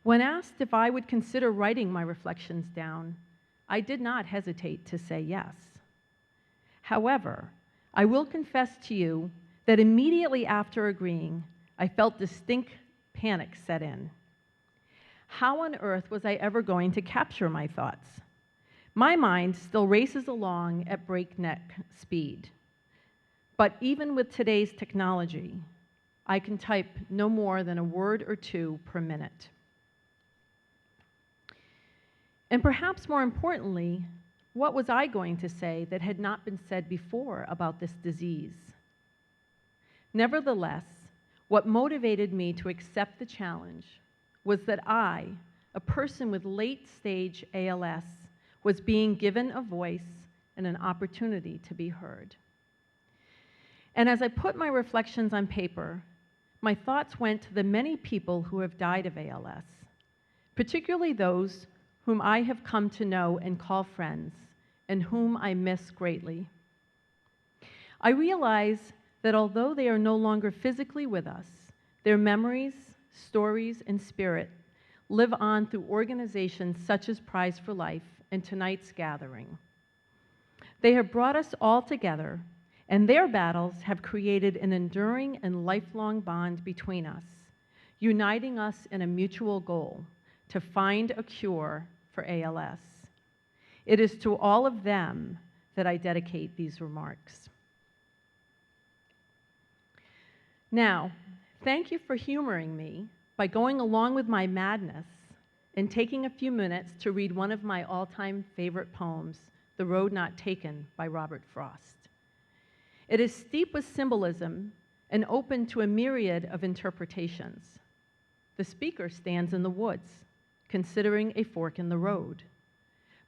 When asked if I would consider writing my reflections down, I did not hesitate to say yes. However, I will confess to you that immediately after agreeing, I felt distinct panic set in. How on earth was I ever going to capture my thoughts? My mind still races along at breakneck speed. But even with today's technology, I can type no more than a word or two per minute. And perhaps more importantly, what was I going to say that had not been said before about this disease? Nevertheless, what motivated me to accept the challenge was that I, a person with late-stage ALS, was being given a voice and an opportunity to be heard. And as I put my reflections on paper, my thoughts went to the many people who have died of ALS, particularly those whom I have come to know and call friends, and whom I miss greatly. I realize that although they are no longer physically with us, their memories, stories, and spirit live on through organizations such as Prize4Life and tonight's gathering. They have brought us all together, and their battles have created an enduring and lifelong bond between us, uniting us in a mutual goal to find a cure for ALS. It is to all of them that I dedicate these remarks. Now, thank you for humoring me by going along with my madness and taking a few minutes to read one of my all-time favorite poems, The Road Not Taken by Robert Frost. It is steep with symbolism and open to a myriad of interpretations. The speaker stands in the woods, considering a fork in the road.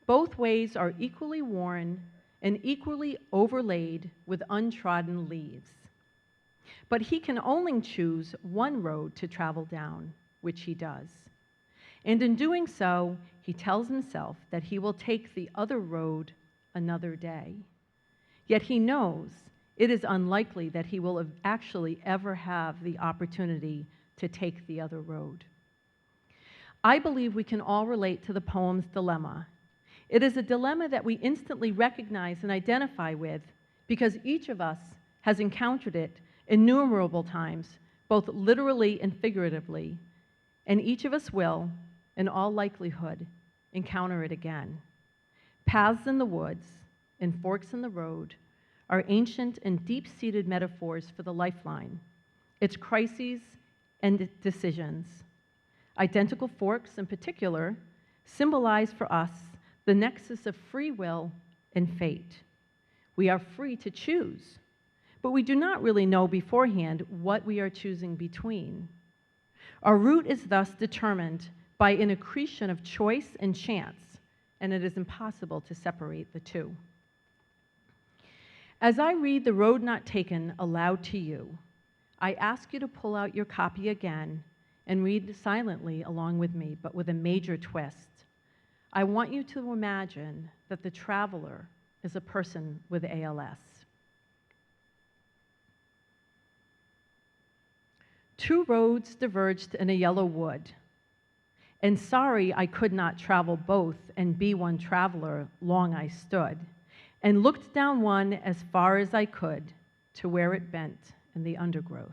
Both ways are equally worn and equally overlaid with untrodden leaves. But he can only choose one road to travel down, which he does. And in doing so, he tells himself that he will take the other road another day. Yet he knows it is unlikely that he will actually ever have the opportunity to take the other road. I believe we can all relate to the poem's dilemma. It is a dilemma that we instantly recognize and identify with because each of us has encountered it innumerable times, both literally and figuratively, and each of us will, in all likelihood, encounter it again. Paths in the woods and forks in the road are ancient and deep-seated metaphors for the lifeline, its crises and decisions. Identical forks, in particular, symbolize for us the nexus of free will and fate. We are free to choose, but we do not really know beforehand what we are choosing between. Our route is thus determined by an accretion of choice and chance, and it is impossible to separate the two. As I read The Road Not Taken aloud to you, I ask you to pull out your copy again and read silently along with me, but with a major twist. I want you to imagine that the traveler is a person with ALS. Two roads diverged in a yellow wood, and sorry I could not travel both and be one traveler, long I stood, and looked down one as far as I could to where it bent in the undergrowth.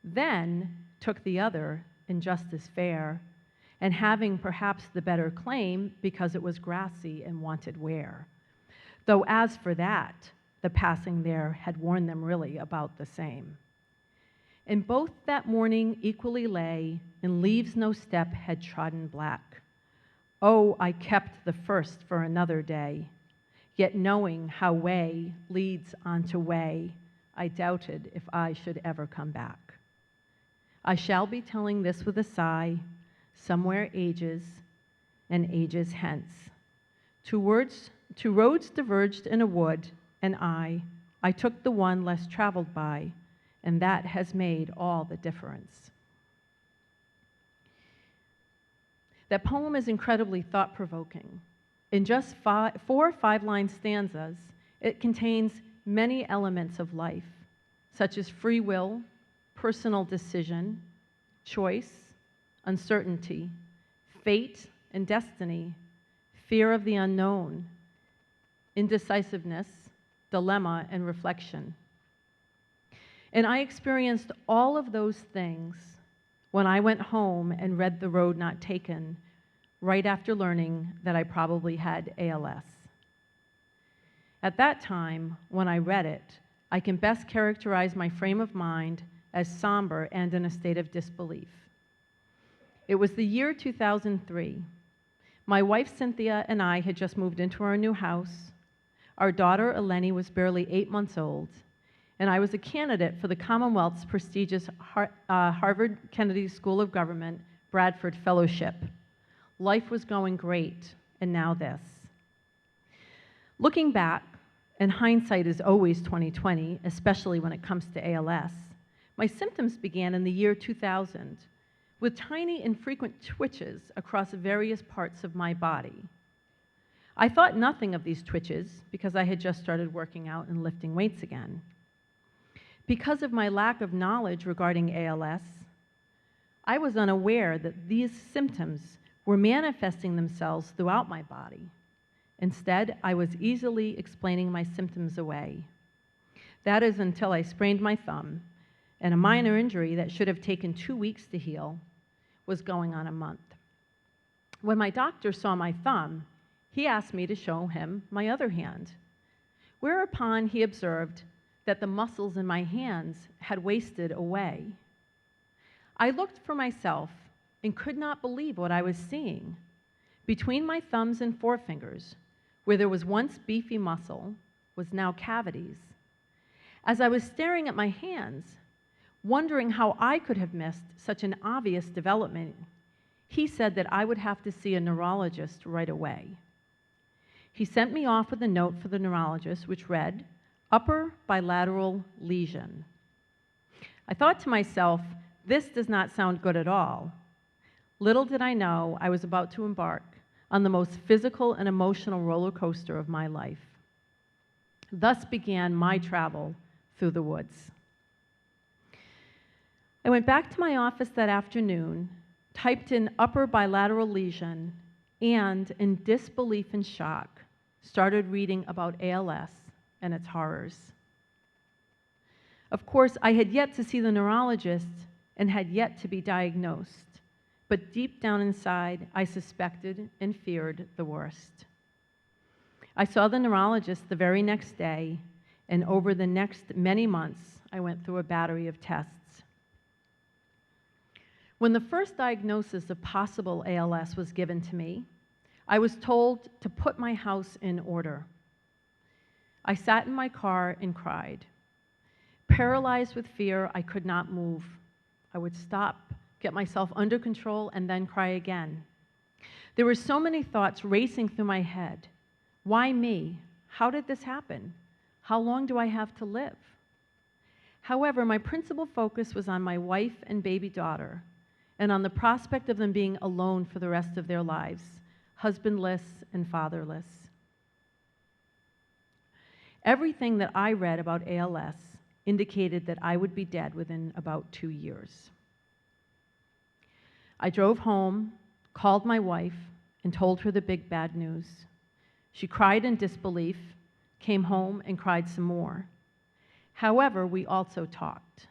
Then took the other in just as fair, and having perhaps the better claim because it was grassy and wanted wear. Though as for that, the passing there had warned them really about the same. And both that morning equally lay, and leaves no step had trodden black. Oh, I kept the first for another day, yet knowing how way leads on to way, I doubted if I should ever come back. I shall be telling this with a sigh, somewhere ages and ages hence. Two roads diverged in a wood, and I took the one less traveled by, and that has made all the difference. That poem is incredibly thought-provoking. In just 4 or 5 line stanzas, it contains many elements of life, such as free will, personal decision, choice, uncertainty, fate and destiny, fear of the unknown, indecisiveness, dilemma, and reflection. And I experienced all of those things when I went home and read The Road Not Taken right after learning that I probably had ALS. At that time, when I read it, I can best characterize my frame of mind as somber and in a state of disbelief. It was the year 2003. My wife, Cynthia, and I had just moved into our new house. Our daughter, Eleni, was barely 8 months old, and I was a candidate for the Commonwealth's prestigious Harvard Kennedy School of Government Bradford Fellowship. Life was going great, and now this. Looking back, and hindsight is always 20/20, especially when it comes to ALS, my symptoms began in the year 2000 with tiny and frequent twitches across various parts of my body. I thought nothing of these twitches because I had just started working out and lifting weights again. Because of my lack of knowledge regarding ALS, I was unaware that these symptoms were manifesting themselves throughout my body. Instead, I was easily explaining my symptoms away. That is until I sprained my thumb, and a minor injury that should have taken 2 weeks to heal was going on a month. When my doctor saw my thumb, he asked me to show him my other hand, whereupon he observed that the muscles in my hands had wasted away. I looked for myself and could not believe what I was seeing. Between my thumbs and forefingers Where there was once beefy muscle was now cavities. As I was staring at my hands, wondering how I could have missed such an obvious development, he said that I would have to see a neurologist right away. He sent me off with a note for the neurologist, which read, upper bilateral lesion. I thought to myself, this does not sound good at all. Little did I know I was about to embark on the most physical and emotional roller coaster of my life. Thus began my travel through the woods. I went back to my office that afternoon, typed in upper bilateral lesion, and in disbelief and shock, started reading about ALS and its horrors. Of course, I had yet to see the neurologist and had yet to be diagnosed, but deep down inside, I suspected and feared the worst. I saw the neurologist the very next day, and over the next many months, I went through a battery of tests. When the first diagnosis of possible ALS was given to me, I was told to put my house in order. I sat in my car and cried. Paralyzed with fear, I could not move. I would stop, get myself under control, and then cry again. There were so many thoughts racing through my head. Why me? How did this happen? How long do I have to live? However, my principal focus was on my wife and baby daughter, and on the prospect of them being alone for the rest of their lives, husbandless and fatherless. Everything that I read about ALS indicated that I would be dead within about 2 years. I drove home, called my wife, and told her the big bad news. She cried in disbelief, came home, and cried some more. However, we also talked.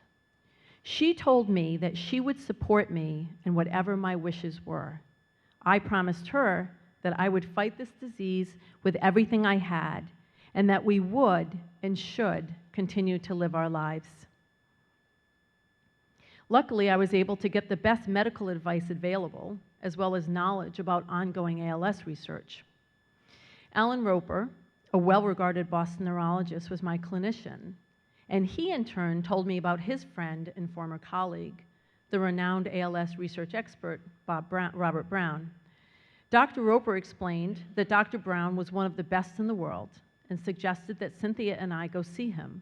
She told me that she would support me in whatever my wishes were. I promised her that I would fight this disease with everything I had, and that we would and should continue to live our lives. Luckily, I was able to get the best medical advice available, as well as knowledge about ongoing ALS research. Alan Roper, a well-regarded Boston neurologist, was my clinician, and he in turn told me about his friend and former colleague, the renowned ALS research expert, Robert Brown. Dr. Roper explained that Dr. Brown was one of the best in the world and suggested that Cynthia and I go see him.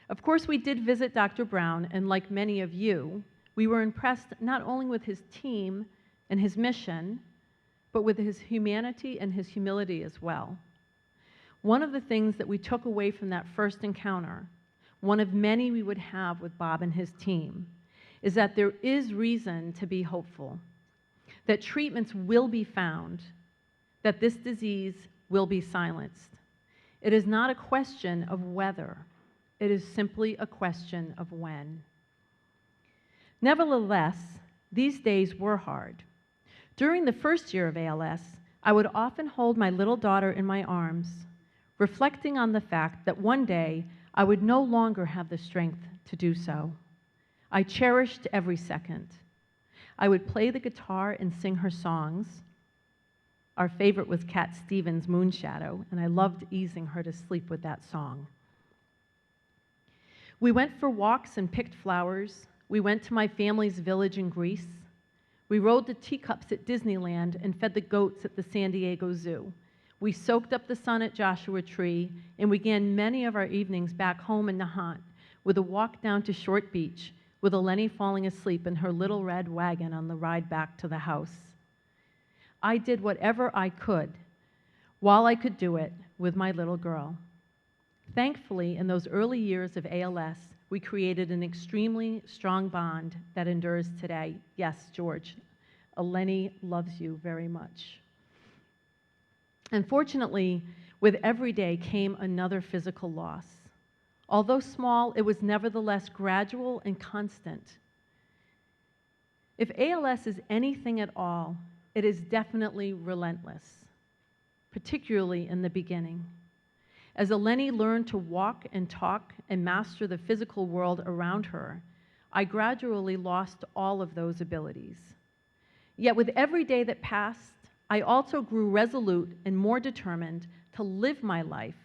Of course, we did visit Dr. Brown, and like many of you, we were impressed not only with his team and his mission, but with his humanity and his humility as well. One of the things that we took away from that first encounter, one of many we would have with Bob and his team, is that there is reason to be hopeful, that treatments will be found, that this disease will be silenced. It is not a question of whether, it is simply a question of when. Nevertheless, these days were hard. During the first year of ALS, I would often hold my little daughter in my arms, reflecting on the fact that one day I would no longer have the strength to do so. I cherished every second. I would play the guitar and sing her songs. Our favorite was Cat Stevens' Moonshadow, and I loved easing her to sleep with that song. We went for walks and picked flowers. We went to my family's village in Greece. We rode the teacups at Disneyland and fed the goats at the San Diego Zoo. We soaked up the sun at Joshua Tree, and we began many of our evenings back home in Nahant with a walk down to Short Beach with Eleni falling asleep in her little red wagon on the ride back to the house. I did whatever I could, while I could do it, with my little girl. Thankfully, in those early years of ALS, we created an extremely strong bond that endures today. Yes, George, Eleni loves you very much. Unfortunately, with every day came another physical loss. Although small, it was nevertheless gradual and constant. If ALS is anything at all, it is definitely relentless, particularly in the beginning. As Eleni learned to walk and talk and master the physical world around her, I gradually lost all of those abilities. Yet with every day that passed, I also grew resolute and more determined to live my life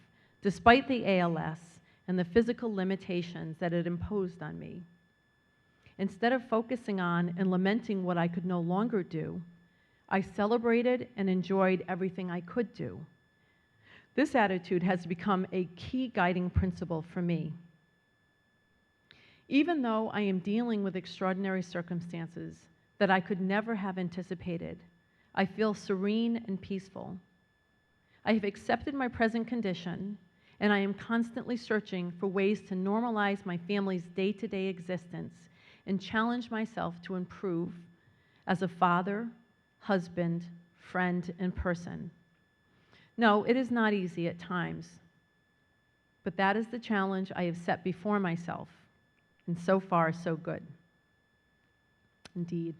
despite the ALS and the physical limitations that it imposed on me. Instead of focusing on and lamenting what I could no longer do, I celebrated and enjoyed everything I could do. This attitude has become a key guiding principle for me. Even though I am dealing with extraordinary circumstances that I could never have anticipated, I feel serene and peaceful. I have accepted my present condition, and I am constantly searching for ways to normalize my family's day-to-day existence and challenge myself to improve as a father, husband, friend, and person. No, it is not easy at times, but that is the challenge I have set before myself, and so far, so good. Indeed.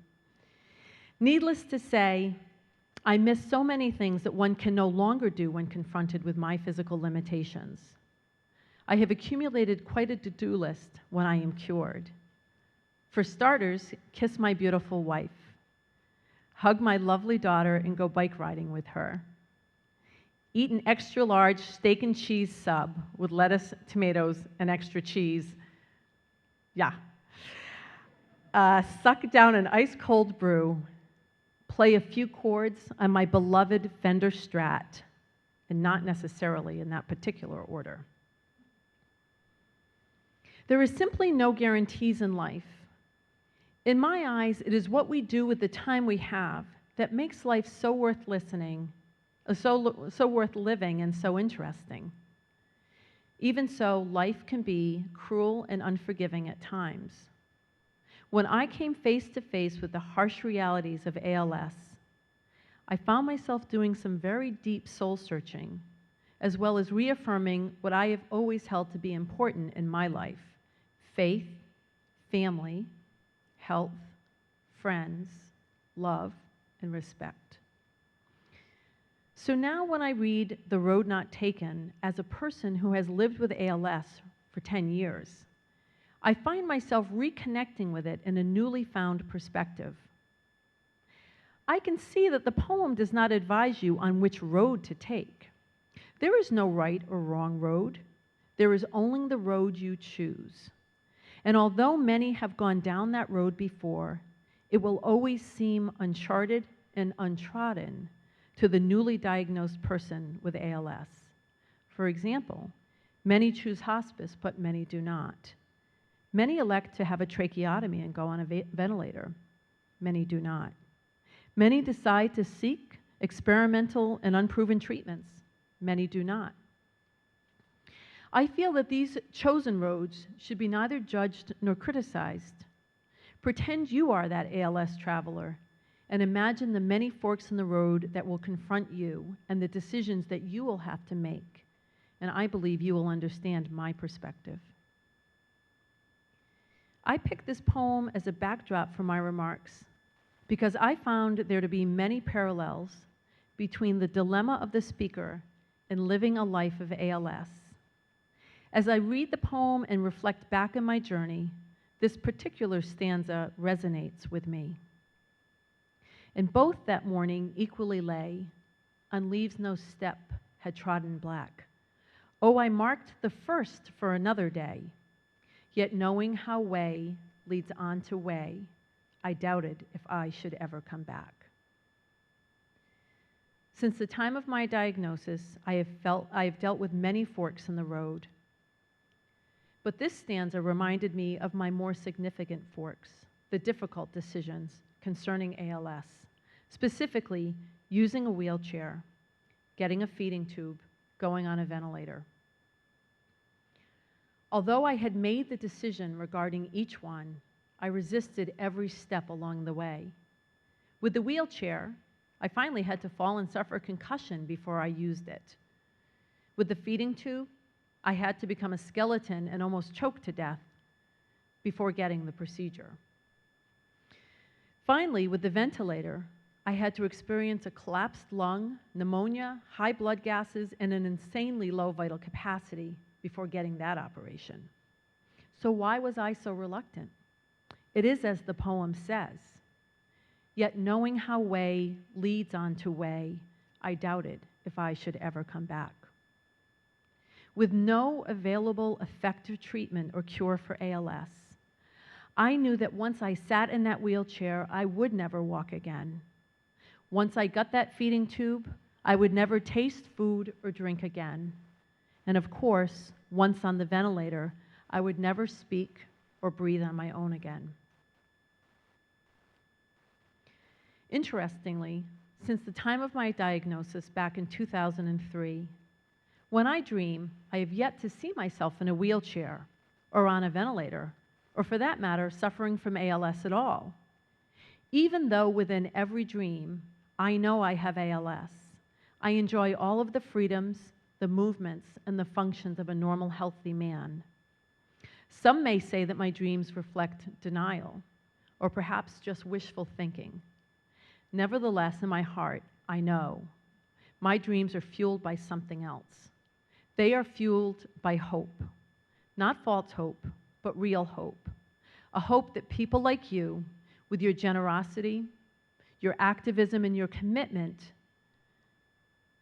Needless to say, I miss so many things that one can no longer do when confronted with my physical limitations. I have accumulated quite a to-do list when I am cured. For starters, kiss my beautiful wife, hug my lovely daughter and go bike riding with her, eat an extra large steak and cheese sub with lettuce, tomatoes, and extra cheese. Yeah. Suck down an ice-cold brew, play a few chords on my beloved Fender Strat, and not necessarily in that particular order. There is simply no guarantees in life. In my eyes, it is what we do with the time we have that makes life so worth listening, so worth living, and so interesting. Even so, life can be cruel and unforgiving at times. When I came face to face with the harsh realities of ALS, I found myself doing some very deep soul searching, as well as reaffirming what I have always held to be important in my life: faith, family, health, friends, love, and respect. So now when I read The Road Not Taken as a person who has lived with ALS for 10 years, I find myself reconnecting with it in a newly found perspective. I can see that the poem does not advise you on which road to take. There is no right or wrong road. There is only the road you choose. And although many have gone down that road before, it will always seem uncharted and untrodden to the newly diagnosed person with ALS. For example, many choose hospice, but many do not. Many elect to have a tracheotomy and go on a ventilator. Many do not. Many decide to seek experimental and unproven treatments. Many do not. I feel that these chosen roads should be neither judged nor criticized. Pretend you are that ALS traveler and imagine the many forks in the road that will confront you and the decisions that you will have to make. And I believe you will understand my perspective. I picked this poem as a backdrop for my remarks because I found there to be many parallels between the dilemma of the speaker and living a life of ALS. As I read the poem and reflect back on my journey, this particular stanza resonates with me. And both that morning equally lay, on leaves no step had trodden black. Oh, I marked the first for another day, yet knowing how way leads on to way, I doubted if I should ever come back. Since the time of my diagnosis, I have dealt with many forks in the road. But this stanza reminded me of my more significant forks, the difficult decisions concerning ALS, specifically using a wheelchair, getting a feeding tube, going on a ventilator. Although I had made the decision regarding each one, I resisted every step along the way. With the wheelchair, I finally had to fall and suffer a concussion before I used it. With the feeding tube, I had to become a skeleton and almost choke to death before getting the procedure. Finally, with the ventilator, I had to experience a collapsed lung, pneumonia, high blood gases, and an insanely low vital capacity before getting that operation. So why was I so reluctant? It is as the poem says. yet knowing how way leads on to way, I doubted if I should ever come back. With no available effective treatment or cure for ALS, I knew that once I sat in that wheelchair, I would never walk again. Once I got that feeding tube, I would never taste food or drink again. And of course, once on the ventilator, I would never speak or breathe on my own again. Interestingly, since the time of my diagnosis back in 2003, when I dream, I have yet to see myself in a wheelchair or on a ventilator, or for that matter, suffering from ALS at all. Even though within every dream, I know I have ALS, I enjoy all of the freedoms, the movements, and the functions of a normal, healthy man. Some may say that my dreams reflect denial, or perhaps just wishful thinking. Nevertheless, in my heart, I know my dreams are fueled by something else. They are fueled by hope, not false hope, but real hope. A hope that people like you, with your generosity, your activism, and your commitment,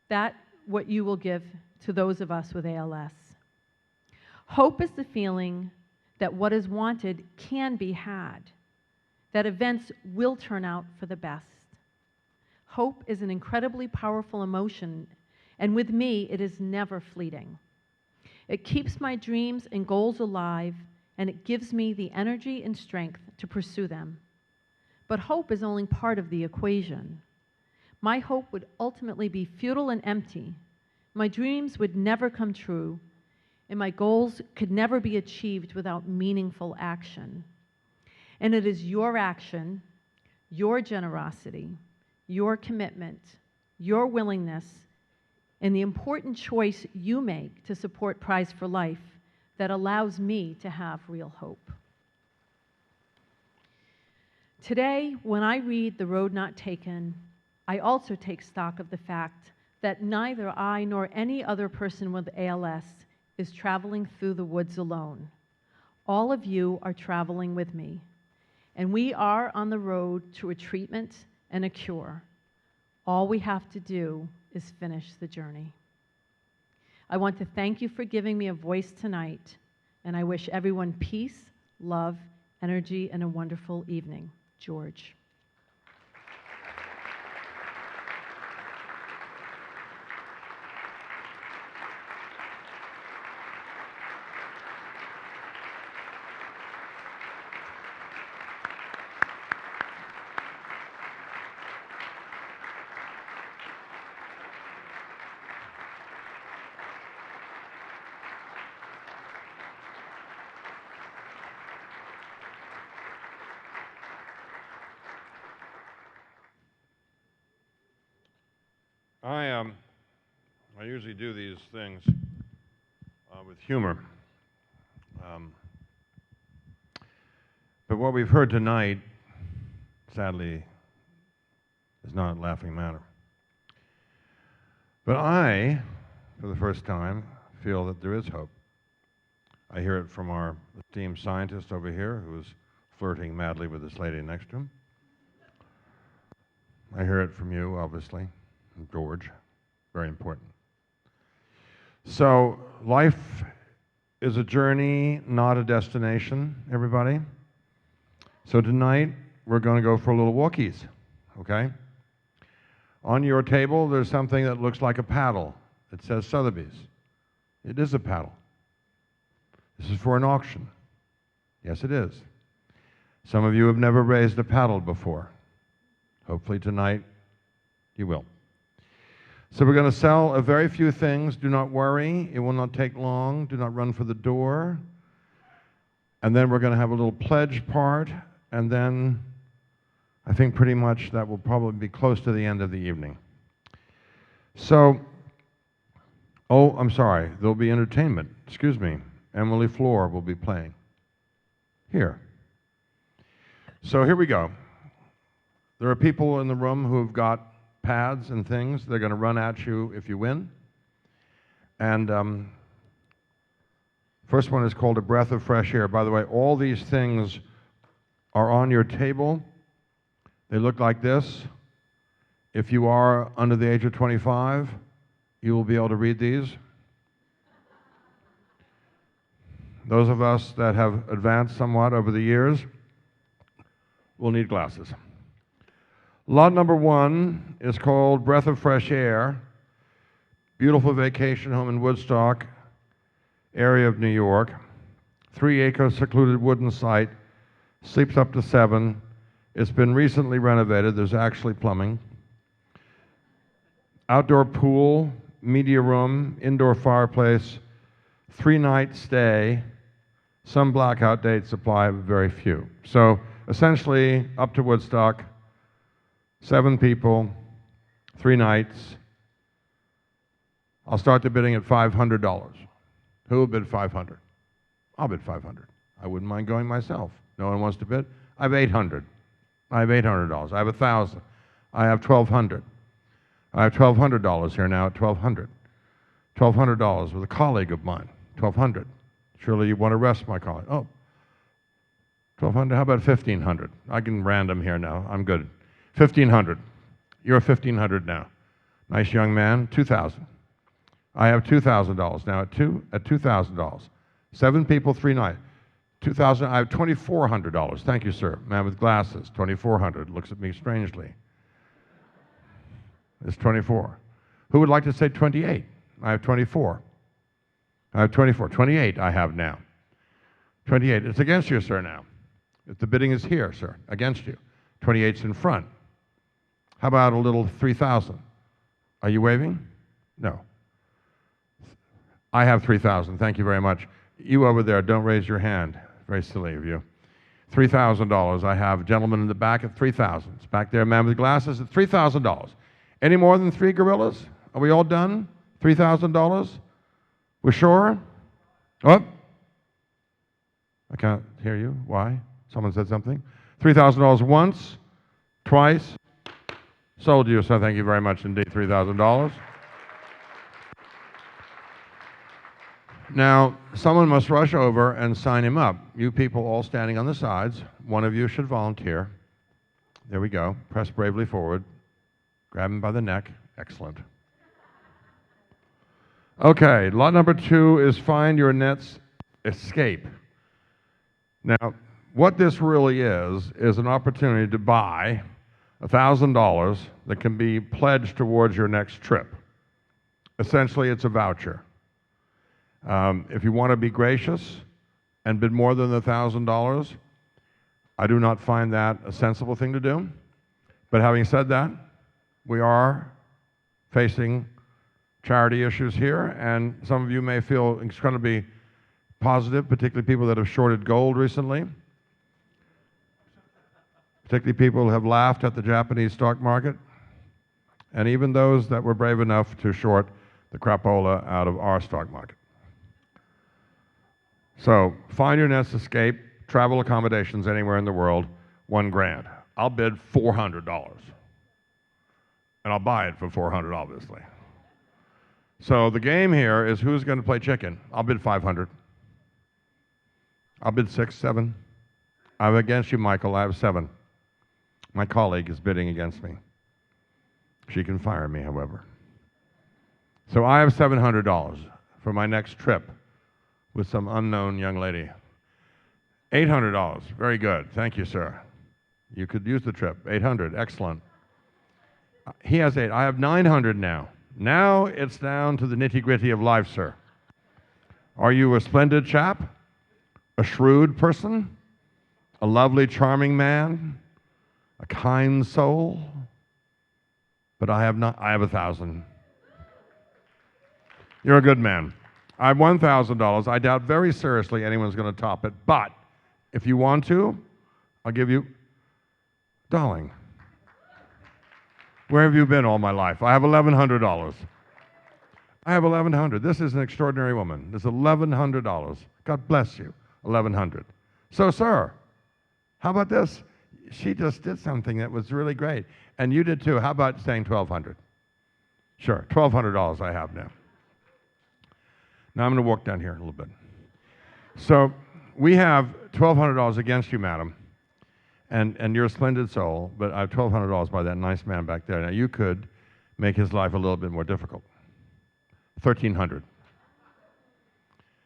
that what you will give to those of us with ALS. Hope is the feeling that what is wanted can be had, that events will turn out for the best. Hope is an incredibly powerful emotion, and with me, it is never fleeting. It keeps my dreams and goals alive, and it gives me the energy and strength to pursue them. But hope is only part of the equation. My hope would ultimately be futile and empty. My dreams would never come true, and my goals could never be achieved without meaningful action. And it is your action, your generosity, your commitment, your willingness, and the important choice you make to support Prize4Life that allows me to have real hope. Today, when I read The Road Not Taken, I also take stock of the fact that neither I nor any other person with ALS is traveling through the woods alone. All of you are traveling with me, and we are on the road to a treatment and a cure. All we have to do is finish the journey. I want to thank you for giving me a voice tonight, and I wish everyone peace, love, energy, and a wonderful evening. George. I usually do these things with humor. But what we've heard tonight, sadly, is not a laughing matter. But I, for the first time, feel that there is hope. I hear it from our esteemed scientist over here, who is flirting madly with this lady next to him. I hear it from you, obviously, George. Very important. So, life is a journey, not a destination, everybody. So tonight, we're going to go for a little walkies, okay? On your table, there's something that looks like a paddle. It says Sotheby's. It is a paddle. This is for an auction. Yes, it is. Some of you have never raised a paddle before. Hopefully tonight, you will. So we're going to sell a very few things. Do not worry. It will not take long. Do not run for the door. And then we're going to have a little pledge part. And then I think pretty much that will probably be close to the end of the evening. So, oh, I'm sorry. There'll be entertainment. Excuse me. Emily Floor will be playing here. So here we go. There are people in the room who've got pads and things. They're going to run at you if you win. And first one is called A Breath of Fresh Air. By the way, all these things are on your table. They look like this. If you are under the age of 25, you will be able to read these. Those of us that have advanced somewhat over the years will need glasses. Lot number 1 is called Breath of Fresh Air. Beautiful vacation home in Woodstock, area of New York. 3-acre secluded wooden site, sleeps up to 7. It's been recently renovated. There's actually plumbing. Outdoor pool, media room, indoor fireplace, 3-night stay. Some blackout dates apply, but very few. So essentially, up to Woodstock, 7 people, 3 nights. I'll start the bidding at $500. Who will bid $500? I'll bid $500. I wouldn't mind going myself. No one wants to bid? I have $800. I have $800. I have $1,000. I have $1,200. I have $1,200 here now at $1,200. $1,200 with a colleague of mine. $1,200. Surely you want to rest my colleague. Oh, $1,200. How about $1,500? I can random here now. I'm good. $1,500. You're $1,500 now. Nice young man. $2,000. I have $2,000 now at $2,000. 7 people, 3 nights. $2,000. I have $2,400. Thank you, sir. Man with glasses. $2,400. Looks at me strangely. It's 24. Who would like to say 28? I have 24. I have 24. 28 I have now. 28. It's against you, sir, now. If the bidding is here, sir, against you. 28's in front. How about a little 3,000? Are you waving? No. I have 3,000. Thank you very much. You over there, don't raise your hand. Very silly of you. $3,000. I have a gentleman in the back at 3,000. It's back there, man with glasses at $3,000. Any more than 3 gorillas? Are we all done? $3,000? We're sure? Oh, I can't hear you. Why? Someone said something. $3,000 once, twice. Sold you, so thank you very much indeed. $3,000. Now, someone must rush over and sign him up. You people all standing on the sides. One of you should volunteer. There we go. Press bravely forward. Grab him by the neck. Excellent. Okay, lot number 2 is Find Your Net's Escape. Now, what this really is an opportunity to buy $1,000 that can be pledged towards your next trip. Essentially, it's a voucher. If you want to be gracious and bid more than $1,000, I do not find that a sensible thing to do. But having said that, we are facing charity issues here, and some of you may feel it's going to be positive, particularly people that have shorted gold recently, particularly people who have laughed at the Japanese stock market, and even those that were brave enough to short the crapola out of our stock market. So, Find Your Net's Escape, travel accommodations anywhere in the world, $1,000. I'll bid $400. And I'll buy it for $400, obviously. So the game here is who's going to play chicken. I'll bid $500. I'll bid 6, 7. I'm against you, Michael. I have 7. My colleague is bidding against me. She can fire me, however. So I have $700 for my next trip with some unknown young lady. $800. Very good. Thank you, sir. You could use the trip. $800. Excellent. He has 8. I have $900 now. Now it's down to the nitty-gritty of life, sir. Are you a splendid chap? A shrewd person? A lovely, charming man? A kind soul? But I have 1,000. You're a good man. I have $1,000. I doubt very seriously anyone's going to top it. But if you want to, I'll give you, darling, where have you been all my life? I have $1,100. I have $1,100. This is an extraordinary woman. This is $1,100. God bless you. $1,100. So, sir, how about this? She just did something that was really great. And you did too. How about saying $1,200? Sure, $1,200 I have now. Now I'm going to walk down here a little bit. So we have $1,200 against you, madam. And you're a splendid soul, but I have $1,200 by that nice man back there. Now, you could make his life a little bit more difficult. $1,300.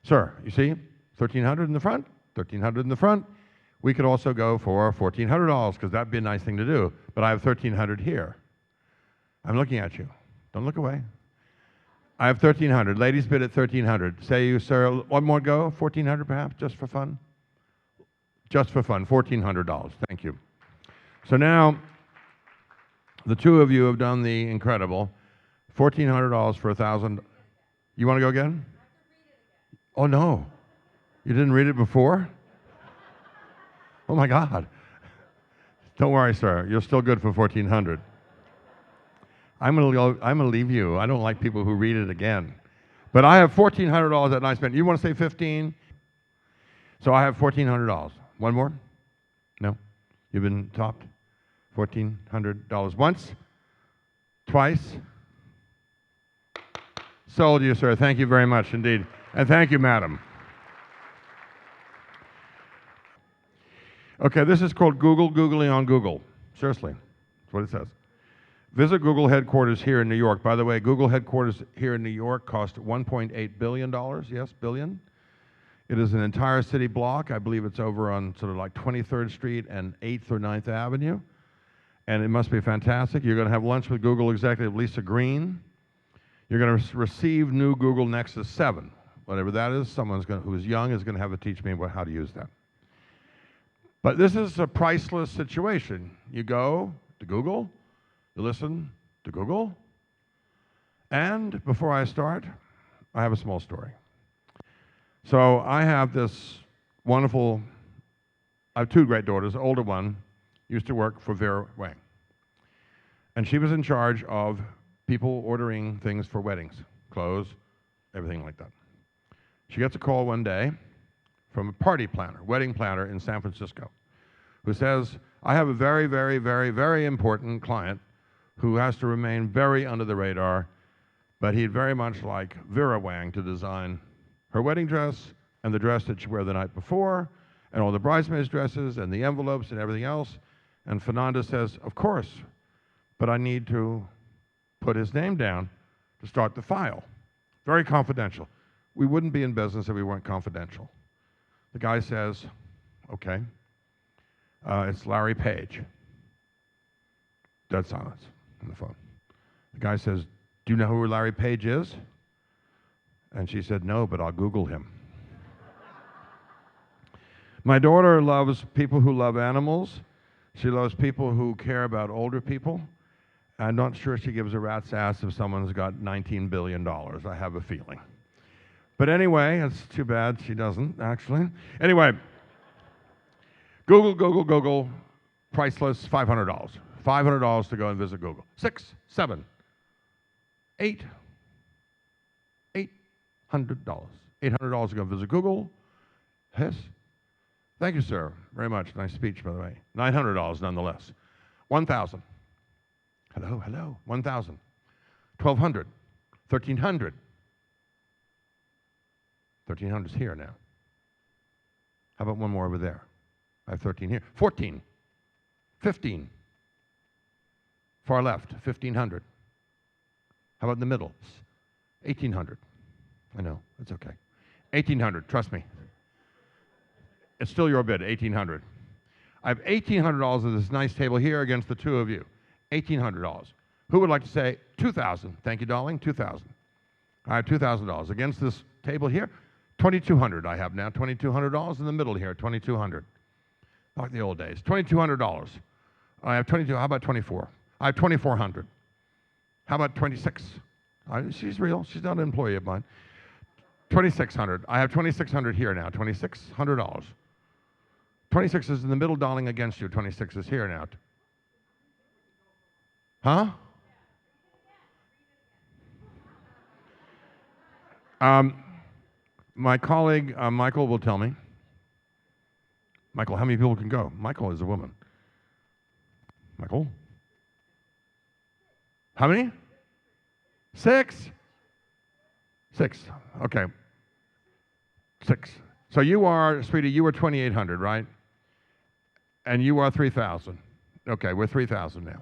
Sir, you see? $1,300 in the front, $1,300 in the front. We could also go for $1,400 because that'd be a nice thing to do. But I have $1,300 here. I'm looking at you. Don't look away. I have $1,300. Ladies bid at $1,300. Say you, sir, one more go? $1,400 perhaps, just for fun? Just for fun, $1,400. Thank you. So now, the two of you have done the incredible. $1,400 for $1,000. You want to go again? Oh, no. You didn't read it before? Oh, my God. Don't worry, sir. You're still good for $1,400. I'm gonna leave you. I don't like people who read it again. But I have $1,400 at nice man. You want to say 15? So I have $1,400. One more? No? You've been topped? $1,400 once? Twice? Sold you, sir. Thank you very much indeed. And thank you, madam. Okay, this is called Googling on Google. Seriously, that's what it says. Visit Google headquarters here in New York. By the way, Google headquarters here in New York cost $1.8 billion. Yes, billion. It is an entire city block. I believe it's over on sort of like 23rd Street and 8th or 9th Avenue. And it must be fantastic. You're going to have lunch with Google executive Lisa Green. You're going to receive new Google Nexus 7. Whatever that is, someone who's young is going to have to teach me how to use that. But this is a priceless situation. You go to Google, you listen to Google, and before I start, I have a small story. So I have this wonderful, I have two great daughters. The older one used to work for Vera Wang. And she was in charge of people ordering things for weddings, clothes, everything like that. She gets a call one day from a party planner, wedding planner in San Francisco, who says, I have a very, very, very, very important client who has to remain very under the radar, but he'd very much like Vera Wang to design her wedding dress and the dress that she wore the night before, and all the bridesmaids' dresses and the envelopes and everything else. And Fernanda says, of course, but I need to put his name down to start the file. Very confidential. We wouldn't be in business if we weren't confidential. The guy says, okay, it's Larry Page. Dead silence on the phone. The guy says, do you know who Larry Page is? And she said, no, but I'll Google him. My daughter loves people who love animals. She loves people who care about older people. I'm not sure she gives a rat's ass if someone's got $19 billion. I have a feeling. But anyway, it's too bad she doesn't, actually. Anyway, Google, priceless, $500. $500 to go and visit Google. 6, 7, 8, $800. $800 to go visit Google. Yes. Thank you, sir, very much. Nice speech, by the way. $900 nonetheless. 1,000. Hello. 1,000. 1,200. 1,300. 1,300 is here now. How about one more over there? I have 13 here. 14. 15. Far left, 1,500. How about in the middle? 1,800. I know, it's okay. 1,800, trust me. It's still your bid, 1,800. I have $1,800 of this nice table here against the two of you. $1,800. Who would like to say 2,000? Thank you, darling, 2,000. I have $2,000 against this table here. 2,200 I have now. $2,200 in the middle here. 2,200. Like the old days. $2,200. I have 22. How about 24? I have 2,400. How about 26? She's real. She's not an employee of mine. 2,600. I have 2,600 here now. $2,600. 26 is in the middle, darling, against you. 26 is here now. Huh? My colleague, Michael, will tell me. Michael, how many people can go? Michael is a woman. Michael? How many? 6? 6. Okay. 6. So you are, sweetie, you were 2,800, right? And you are 3,000. Okay, we're 3,000 now.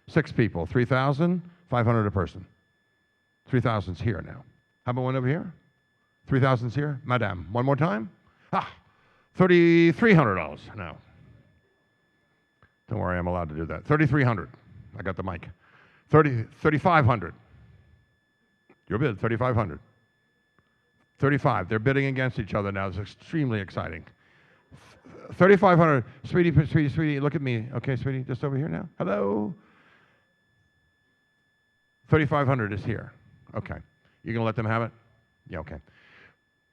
6 people, 3,500 a person. 3,000's here now. How about one over here? 3,000's here? Madame, one more time? $3,300 now. Don't worry, I'm allowed to do that. 3,300. I got the mic. 3,500. Your bid, 3,500. 35. They're bidding against each other now. It's extremely exciting. 3,500. Sweetie, look at me. Okay, sweetie, just over here now. Hello. 3,500 is here. Okay. You gonna let them have it? Yeah, okay.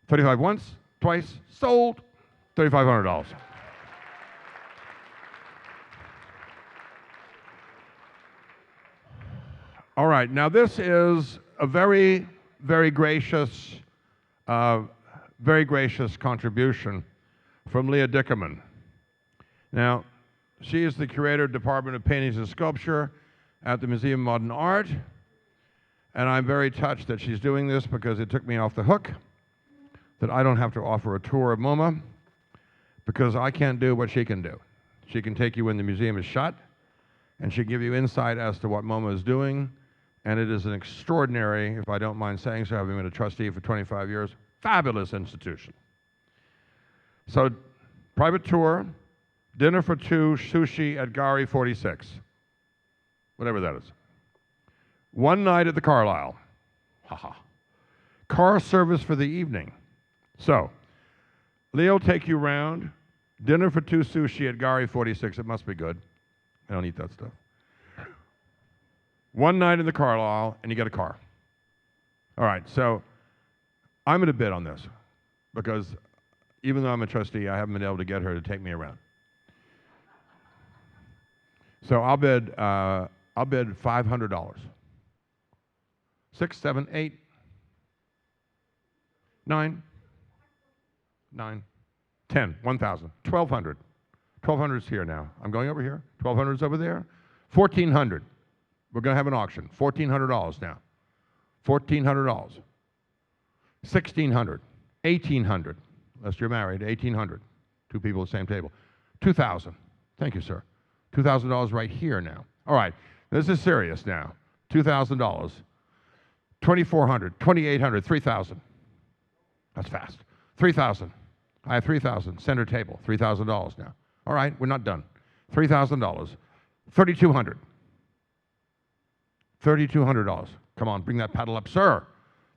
35 once, twice, sold. $3,500. All right, now this is a very, very gracious contribution from Leah Dickerman. Now, she is the curator of Department of Paintings and Sculpture at the Museum of Modern Art, and I'm very touched that she's doing this because it took me off the hook, that I don't have to offer a tour of MoMA, because I can't do what she can do. She can take you when the museum is shut, and she can give you insight as to what MoMA is doing, and it is an extraordinary, if I don't mind saying so, having been a trustee for 25 years, fabulous institution. So, private tour, dinner for 2, sushi at Gari 46, whatever that is. One night at the Carlisle. Haha. Car service for the evening. So, Leo will take you around, dinner for 2, sushi at Gari 46. It must be good. I don't eat that stuff. One night in the Carlisle, and you get a car. All right, so I'm going to bid on this because even though I'm a trustee, I haven't been able to get her to take me around. So I'll bid $500. 6, 7, 8, 9, 10, 1,000, 1,200. 1,200's here now. I'm going over here. 1,200's over there. 1,400. We're going to have an auction. $1,400 now. $1,400. 1,600. 1,800. Unless you're married, 1,800. 2 people at the same table. 2,000. Thank you, sir. $2,000 right here now. All right. This is serious now. $2,000. 2,400. 2,800. 3,000. That's fast. 3,000. I have 3,000. Center table. $3,000 now. All right. We're not done. $3,000. 3,200. $3,200. Come on, bring that paddle up, sir.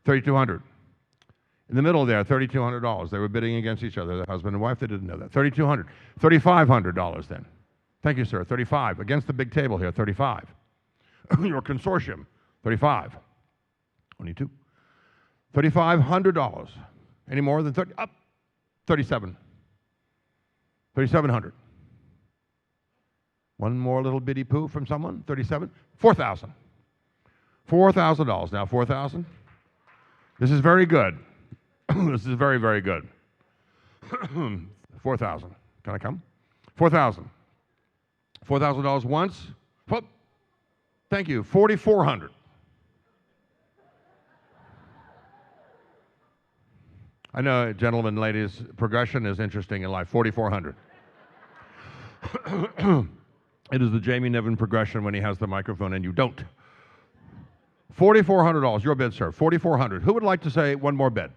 3,200. In the middle there, $3,200. They were bidding against each other, the husband and wife. They didn't know that. 3,200. $3,500 then. Thank you, sir. 35. Against the big table here, 35. Your consortium, 35. Only 2. $3,500. Any more than 30? Up. 37. 3,700. One more little bitty poo from someone. 37. 4,000. $4,000 now. 4,000. This is very good. This is very, very good. 4,000. Can I come? 4,000. $4,000 once. Whoop. Thank you. 4,400. I know, gentlemen, ladies, progression is interesting in life. 4,400. It is the Jamie Niven progression when he has the microphone and you don't. $4,400. Your bid, sir. 4,400. Who would like to say one more bid?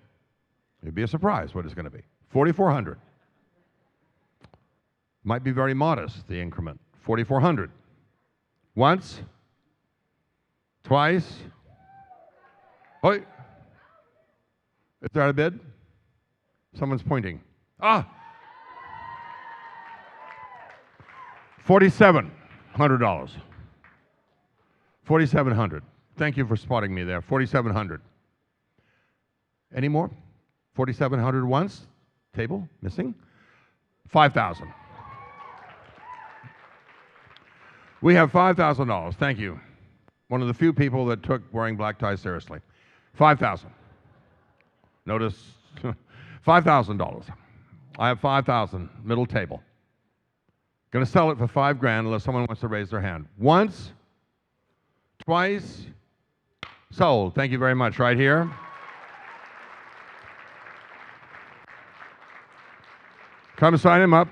It'd be a surprise what it's going to be. 4,400. Might be very modest, the increment. 4,400. Once. Twice. Oi. Is that a bid? Someone's pointing. Ah! $4,700. $4,700. Thank you for spotting me there. $4,700. Any more? $4,700 once. Table missing. 5,000. We have $5,000. Thank you. One of the few people that took wearing black ties seriously. 5,000. Notice $5,000. I have 5,000. Middle table. Going to sell it for $5,000 unless someone wants to raise their hand. Once. Twice. Sold. Thank you very much. Right here. Come sign him up.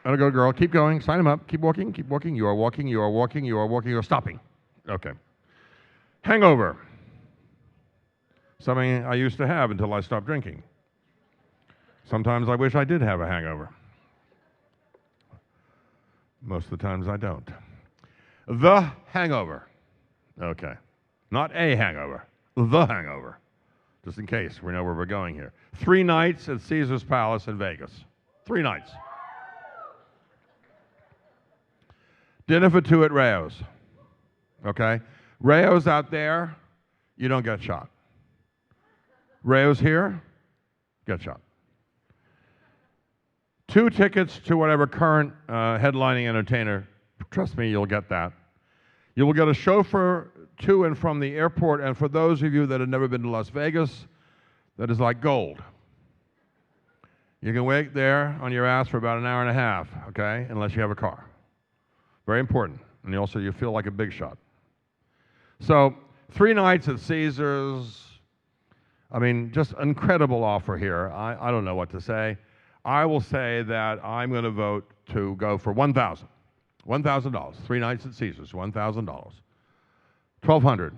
And a good girl. Keep going. Sign him up. Keep walking. Keep walking. You are walking. You are walking. You are walking. You are stopping. Okay. Hangover. Something I used to have until I stopped drinking. Sometimes I wish I did have a hangover. Most of the times I don't. The hangover. Okay. Not a hangover. The hangover. Just in case we know where we're going here. 3 nights at Caesar's Palace in Vegas. 3 nights. Dinner for 2 at Rayo's. Okay? Rayo's out there, you don't get shot. Rayo's here, get shot. 2 tickets to whatever current headlining entertainer. Trust me, you'll get that. You will get a chauffeur to and from the airport, and for those of you that have never been to Las Vegas, that is like gold. You can wait there on your ass for about an hour and a half, okay, unless you have a car. Very important. And also you feel like a big shot. So 3 nights at Caesars. I mean, just incredible offer here. I don't know what to say. I will say that I'm going to vote to go for $1,000. $1,000. 3 nights at Caesars, $1,000. $1,200.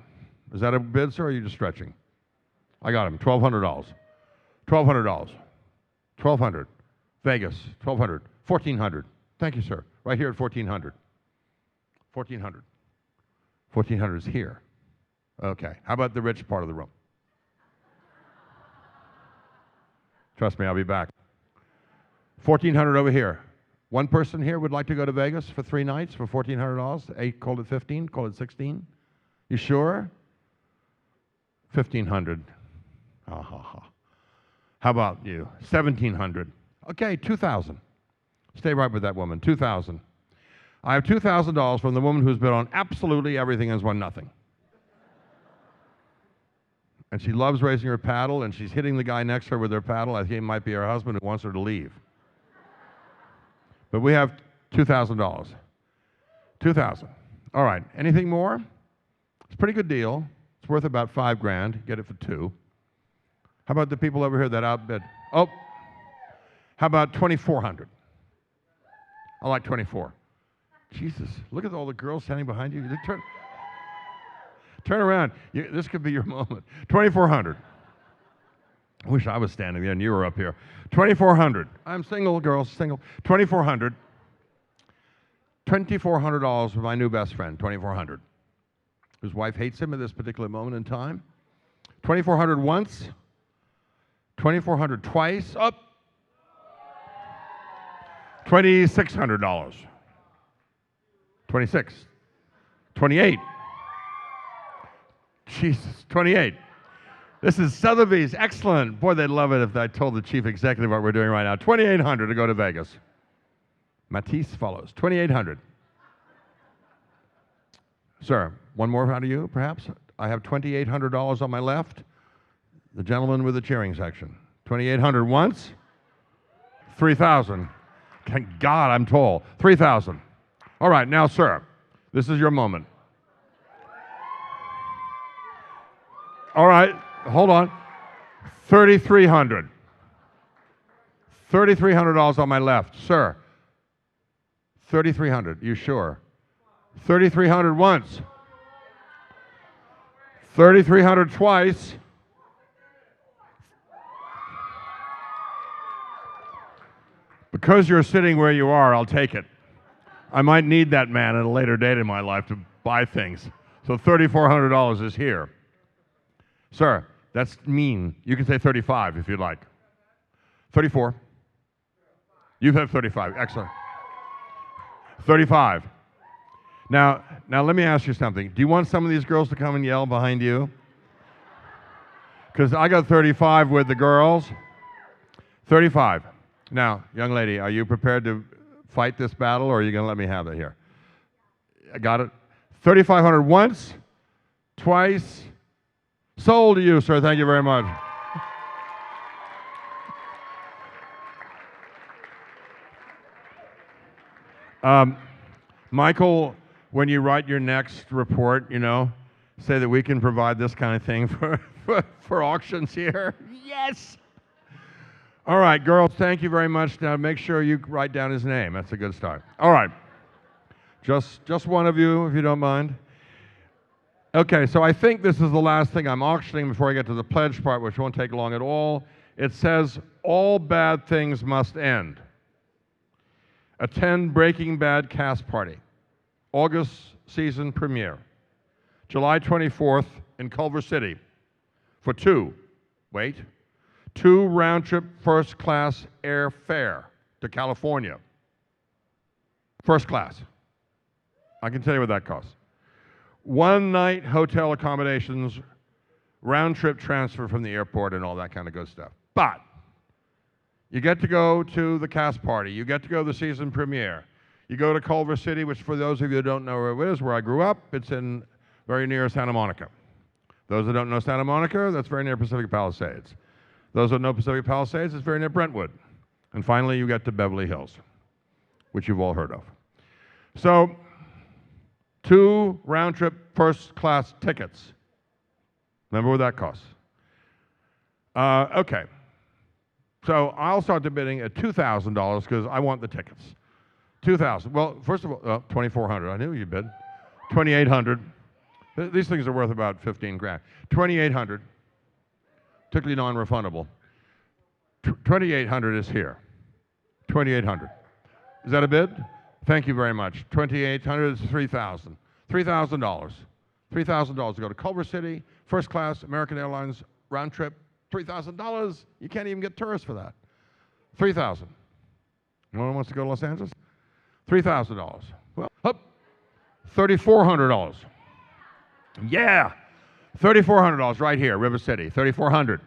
Is that a bid, sir, or are you just stretching? I got him. $1,200. $1,200. $1,200. Vegas, $1,200. $1,400. Thank you, sir. Right here at $1,400. $1,400. $1,400 is here. Okay. How about the rich part of the room? Trust me, I'll be back. $1,400 over here. One person here would like to go to Vegas for 3 nights for $1,400. 8, call it 15, call it 16. You sure? 1,500. Ha ha ha. How about you? 1,700. Okay, 2,000. Stay right with that woman. 2,000. I have $2,000 from the woman who's been on absolutely everything and has won nothing. And she loves raising her paddle, and she's hitting the guy next to her with her paddle. I think it might be her husband who wants her to leave. But we have $2,000. 2,000. All right. Anything more? It's a pretty good deal. It's worth about $5,000. Get it for 2. How about the people over here that outbid? Oh, how about 2,400? I like 24. Jesus, look at all the girls standing behind you. Turn around. This could be your moment. 2,400. I wish I was standing there and you were up here. 2,400. I'm single, girls, single. 2,400. $2,400 for my new best friend. 2,400. Whose wife hates him at this particular moment in time. 2,400 once. 2,400 twice. Up. $2,600. 26. 28. Jesus, 28. This is Sotheby's. Excellent. Boy, they'd love it if I told the chief executive what we're doing right now. 2,800 to go to Vegas. Matisse follows. 2,800. Sir, one more out of you, perhaps? I have $2,800 on my left. The gentleman with the cheering section. 2,800 once. 3,000. Thank God I'm tall. 3,000. All right, now, sir, this is your moment. All right, hold on. 3,300. $3,300 on my left, sir. 3,300. You sure? 3,300 once. 3,300 twice. Because you're sitting where you are, I'll take it. I might need that man at a later date in my life to buy things. So $3,400 is here. Sir, that's mean. You can say 35 if you'd like. 34. You have 35. Excellent. 35. Now let me ask you something. Do you want some of these girls to come and yell behind you? Because I got 35 with the girls. 35. Now, young lady, are you prepared to fight this battle, or are you going to let me have it here? I got it. 3,500 once, twice. Sold to you, sir. Thank you very much. Michael, when you write your next report, say that we can provide this kind of thing for auctions here. Yes. All right, girls, thank you very much. Now make sure you write down his name. That's a good start. All right. Just one of you, if you don't mind. Okay, so I think this is the last thing I'm auctioning before I get to the pledge part, which won't take long at all. It says, all bad things must end. Attend Breaking Bad cast party. August season premiere. July 24th in Culver City for two round-trip first-class airfare to California. First class. I can tell you what that costs. One-night hotel accommodations, round-trip transfer from the airport, and all that kind of good stuff. But you get to go to the cast party. You get to go to the season premiere. You go to Culver City, which for those of you who don't know where it is, where I grew up, it's in very near Santa Monica. Those that don't know Santa Monica, that's very near Pacific Palisades. Those that know Pacific Palisades, it's very near Brentwood. And finally, you get to Beverly Hills, which you've all heard of. So, 2 round-trip first-class tickets. Remember what that costs? Okay. So I'll start the bidding at $2,000 because I want the tickets. $2,000. Well, first of all, $2,400. I knew you'd bid. $2,800. These things are worth about 15 grand. $2,800. Particularly non-refundable. $2,800 is here. $2,800. Is that a bid? Thank you very much. $2,800 is $3,000. $3,000. $3,000 to go to Culver City, first class, American Airlines round trip. $3,000. You can't even get tourists for that. $3,000. No one wants to go to Los Angeles? $3,000. Well, up. $3,400. Yeah. $3,400 right here, River City. $3,400.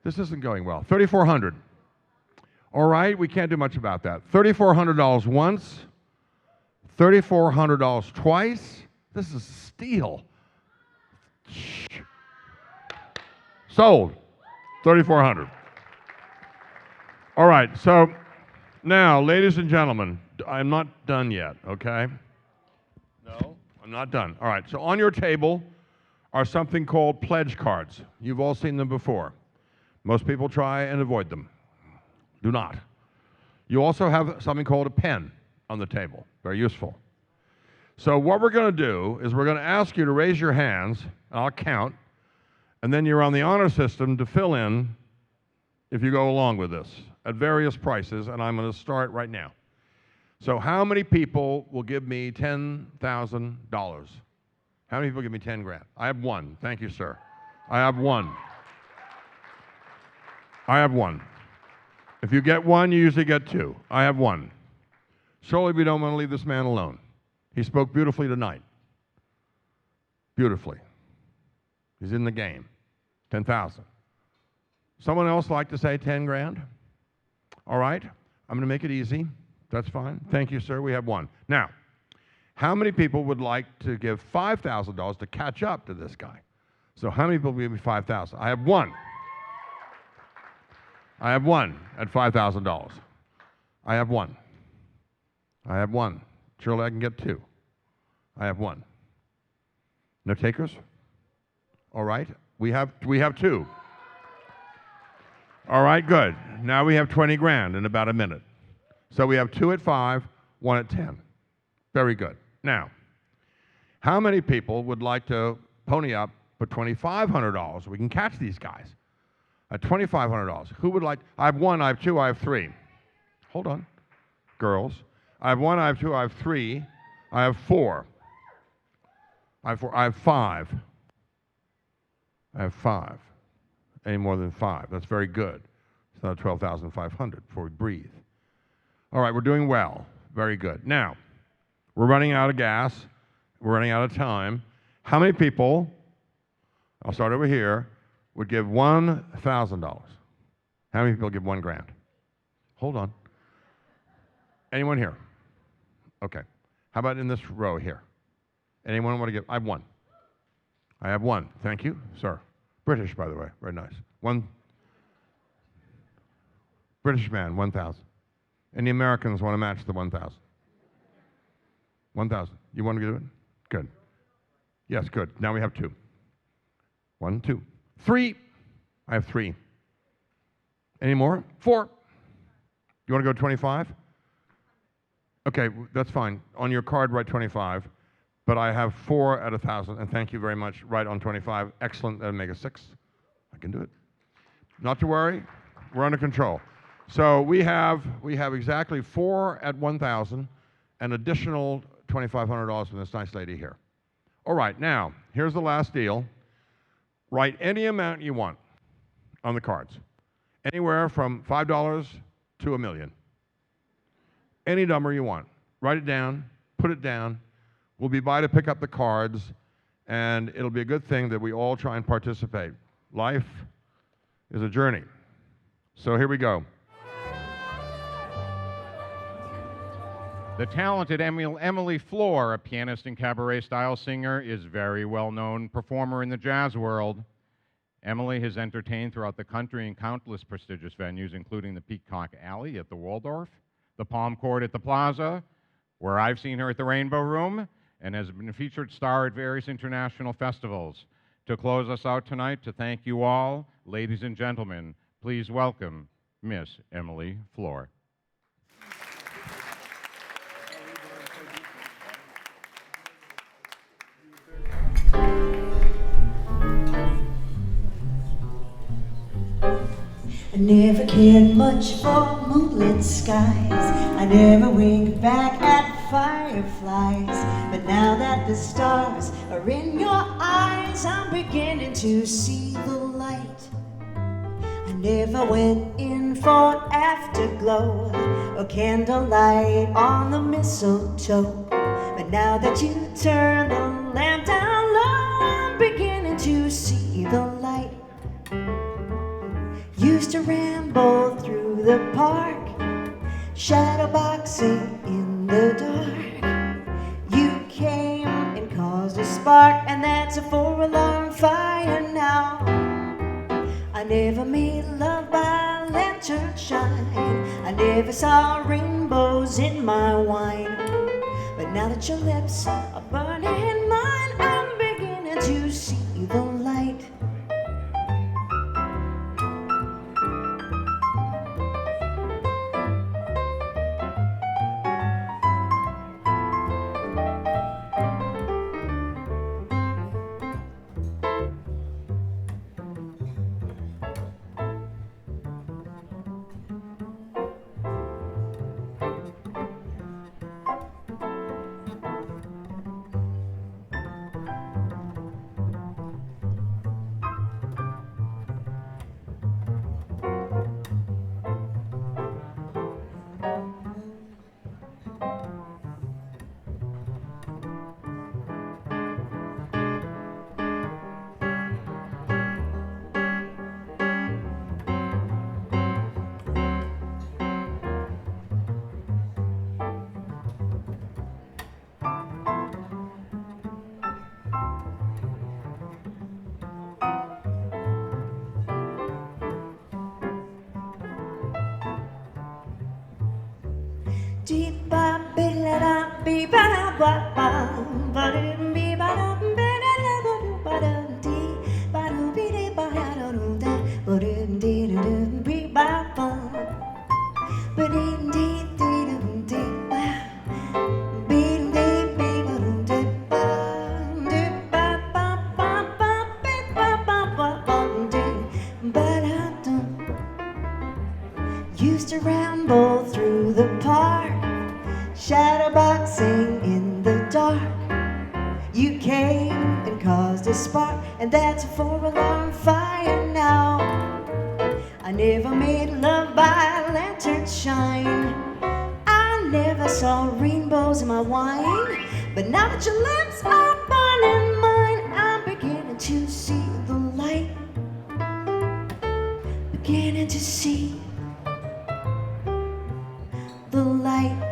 This isn't going well. $3,400. All right, we can't do much about that. $3,400 once. $3,400 twice. This is steal. Sold. $3,400. All right, so now, ladies and gentlemen, I'm not done yet, okay? No, I'm not done. All right, so on your table are something called pledge cards. You've all seen them before. Most people try and avoid them. Do not. You also have something called a pen on the table. Very useful. So what we're going to do is we're going to ask you to raise your hands, and I'll count, and then you're on the honor system to fill in if you go along with this at various prices, and I'm going to start right now. So how many people will give me $10,000? How many people give me 10 grand? I have one. Thank you, sir. I have one. I have one. If you get one, you usually get two. I have one. Solely we don't want to leave this man alone. He spoke beautifully tonight. Beautifully. He's in the game. 10,000. Someone else like to say 10 grand? All right. I'm going to make it easy. That's fine. Thank you, sir. We have one. Now, how many people would like to give $5,000 to catch up to this guy? So how many people will give me 5,000? I have one. I have one at $5,000. I have one. I have one. Surely I can get two. I have one. No takers? All right. We have two. All right, good. Now we have 20 grand in about a minute. So we have 2 at 5, 1 at 10. Very good. Now, how many people would like to pony up for $2,500 so we can catch these guys? At $2,500. Who would like? I have 1, I have 2, I have 3. Hold on. Girls. I have 1, I have 2, I have 3. I have 4. I have 4. I have 5. I have 5. Any more than 5. That's very good. It's not 12,500 before we breathe. All right, we're doing well. Very good. Now, we're running out of gas. We're running out of time. How many people, I'll start over here, would give $1,000? How many people give 1 grand? Hold on. Anyone here? Okay. How about in this row here? Anyone want to give? I have 1. I have 1. Thank you, sir. British, by the way. Very nice. 1. British man, 1,000. Any Americans want to match the 1,000? 1,000. You want to do it? Good. Yes, good. Now we have 2. 1, 2. 3. I have 3. Any more? 4. You want to go 25? Okay, that's fine. On your card, write 25. But I have 4 at 1,000, and thank you very much. Right on 25. Excellent. That'll make it 6. I can do it. Not to worry. We're under control. So we have exactly 4 at 1,000, an additional $2,500 from this nice lady here. All right, now, here's the last deal. Write any amount you want on the cards. Anywhere from $5 to $1 million. Any number you want. Write it down, put it down. We'll be by to pick up the cards, and it'll be a good thing that we all try and participate. Life is a journey. So here we go. The talented Emily Floor, a pianist and cabaret-style singer, is a very well-known performer in the jazz world. Emily has entertained throughout the country in countless prestigious venues, including the Peacock Alley at the Waldorf, the Palm Court at the Plaza, where I've seen her at the Rainbow Room, and has been a featured star at various international festivals. To close us out tonight, to thank you all, ladies and gentlemen, please welcome Miss Emily Floor. I never cared much for moonlit skies. I never winked back at fireflies. But now that the stars are in your eyes, I'm beginning to see the light. I never went in for afterglow or candlelight on the mistletoe. But now that you turn the lamp down low, I'm beginning to see the light. Used to ramble through the park, shadowboxing in the dark. You came and caused a spark, and that's a 4-alarm fire now. I never made love by lantern shine. I never saw rainbows in my wine. But now that your lips are burning mine, I'm beginning to see the light. Used to ramble through the park, shadowboxing in the dark. You came and caused a spark, and that's a 4-alarm fire now. I never made love by lantern shine. I never saw rainbows in my wine. But now that your lips are burning mine, I'm beginning to see the light. Beginning to see the light.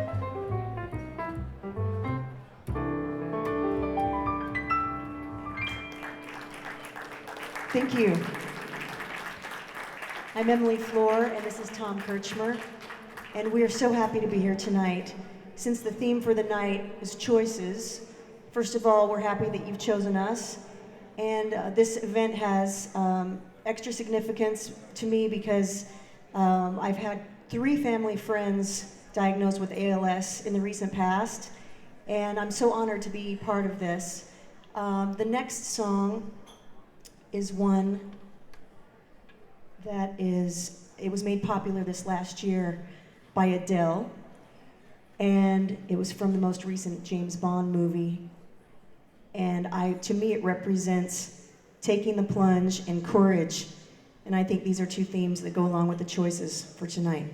Thank you. I'm Emily Floor, and this is Tom Kirchmer, and we are so happy to be here tonight. Since the theme for the night is choices, first of all, we're happy that you've chosen us, and this event has extra significance to me because I've had 3 family friends diagnosed with ALS in the recent past, and I'm so honored to be part of this. The next song is one that it was made popular this last year by Adele, and it was from the most recent James Bond movie. And to me, it represents taking the plunge and courage. And I think these are 2 themes that go along with the choices for tonight.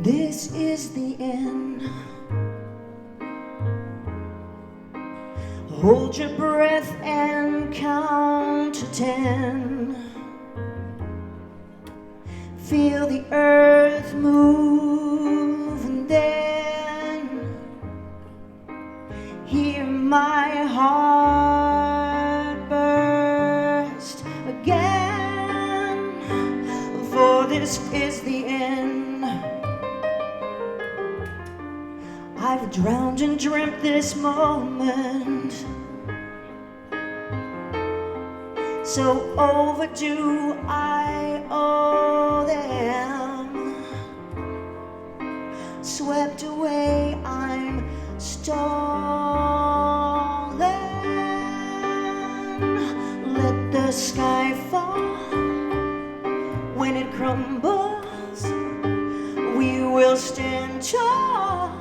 This is the end. Hold your breath and count to 10. Feel the earth move and then hear my heart burst again. For this is the end. I've drowned and dreamt this moment, so overdue I owe them. Swept away, I'm stolen. Let the sky fall. When it crumbles, we will stand tall.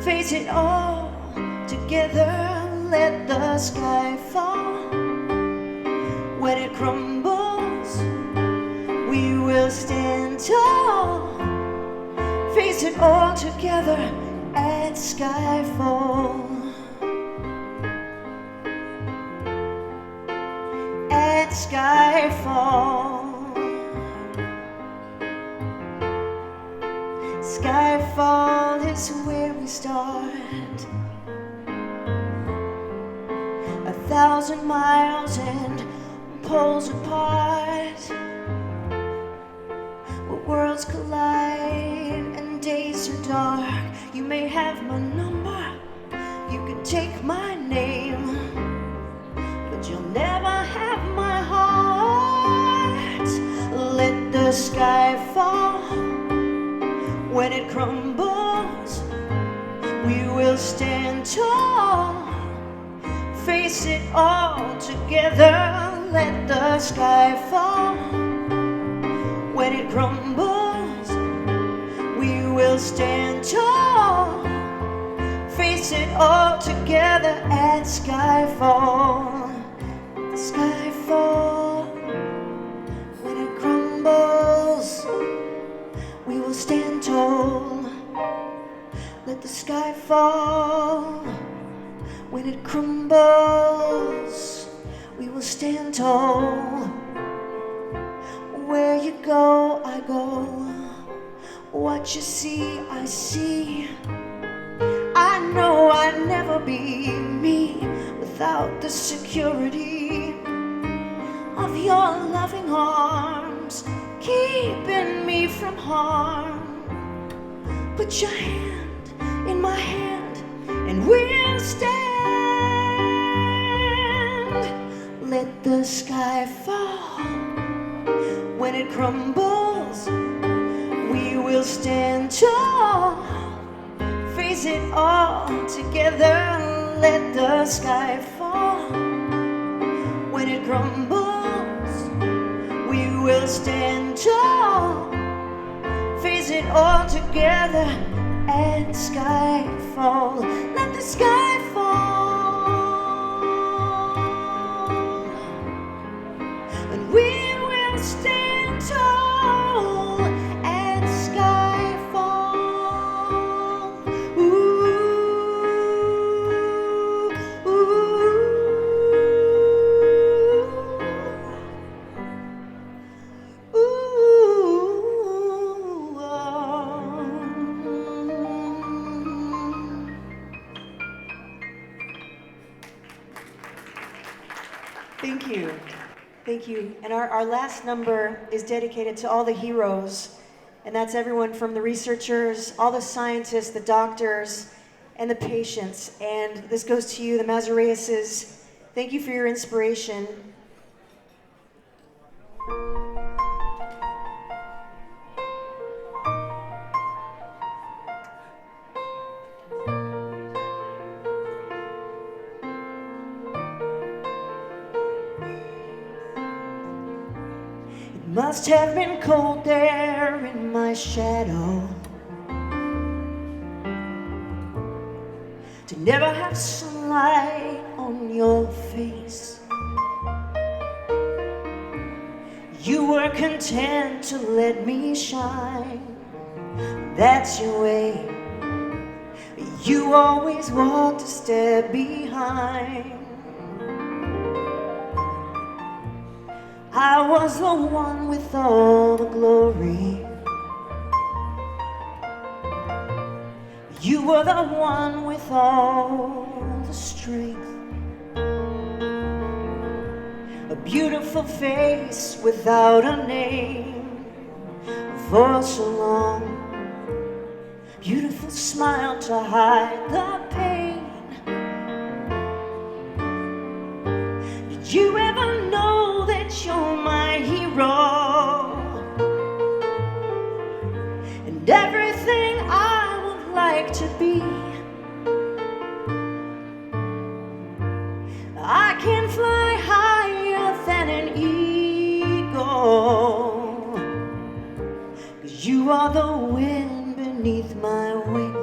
Face it all together, let the sky fall. When it crumbles, we will stand tall. Face it all together at skyfall. At skyfall. Skyfall is where we start. 1,000 miles and poles apart, where worlds collide and days are dark. You may have my number, you can take my name, but you'll never have my heart. Let the sky fall. When it crumbles, we will stand tall. Face it all together, let the sky fall. When it crumbles, we will stand tall. Face it all together at skyfall. Skyfall. When it crumbles, we will stand tall. Let the sky fall. When it crumbles, we will stand tall. Where you go, I go. What you see, I see. I know I'd never be me without the security of your loving arms, keeping me from harm. Put your hand in my hand and we'll stand. Let the sky fall. When it crumbles, we will stand tall. Face it all together, let the sky fall. When it crumbles, we will stand tall. Face it all together at skyfall. Let the sky fall, and we will stand tall at skyfall. Ooh, ooh, ooh. Thank you. Thank you. And our last number is dedicated to all the heroes, and that's everyone from the researchers, all the scientists, the doctors, and the patients. And this goes to you, the Mazareases. Thank you for your inspiration. It must have been cold there in my shadow to never have sunlight on your face. You were content to let me shine. That's your way. You always walked a step behind. I was the one with all the glory. You were the one with all the strength. A beautiful face without a name for so long. Beautiful smile to hide the pain. Did you ever know that you're my hero? And everything I would like to be. I can fly higher than an eagle, 'cause you are the wind beneath my wings.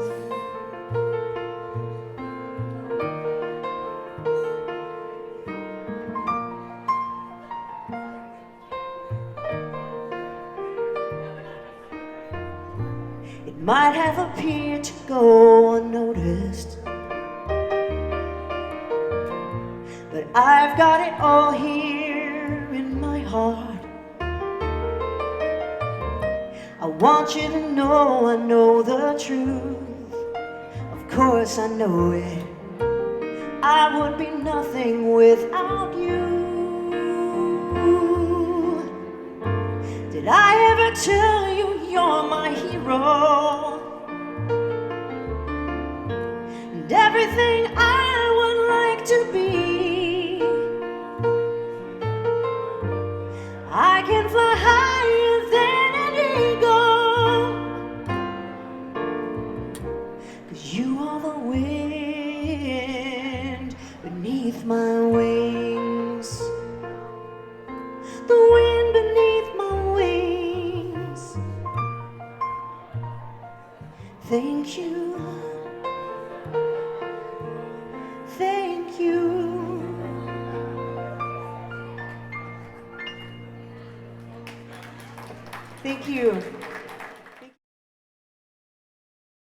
It might have appeared to go unnoticed, but I've got it all here in my heart. I want you to know I know the truth. Of course I know it. I would be nothing without you. Did I ever tell you you're my hero? And everything I would like to be. I can fly higher than an eagle, 'cause you are the wind beneath my wings. The wind beneath my wings. Thank you. Thank you. Thank you.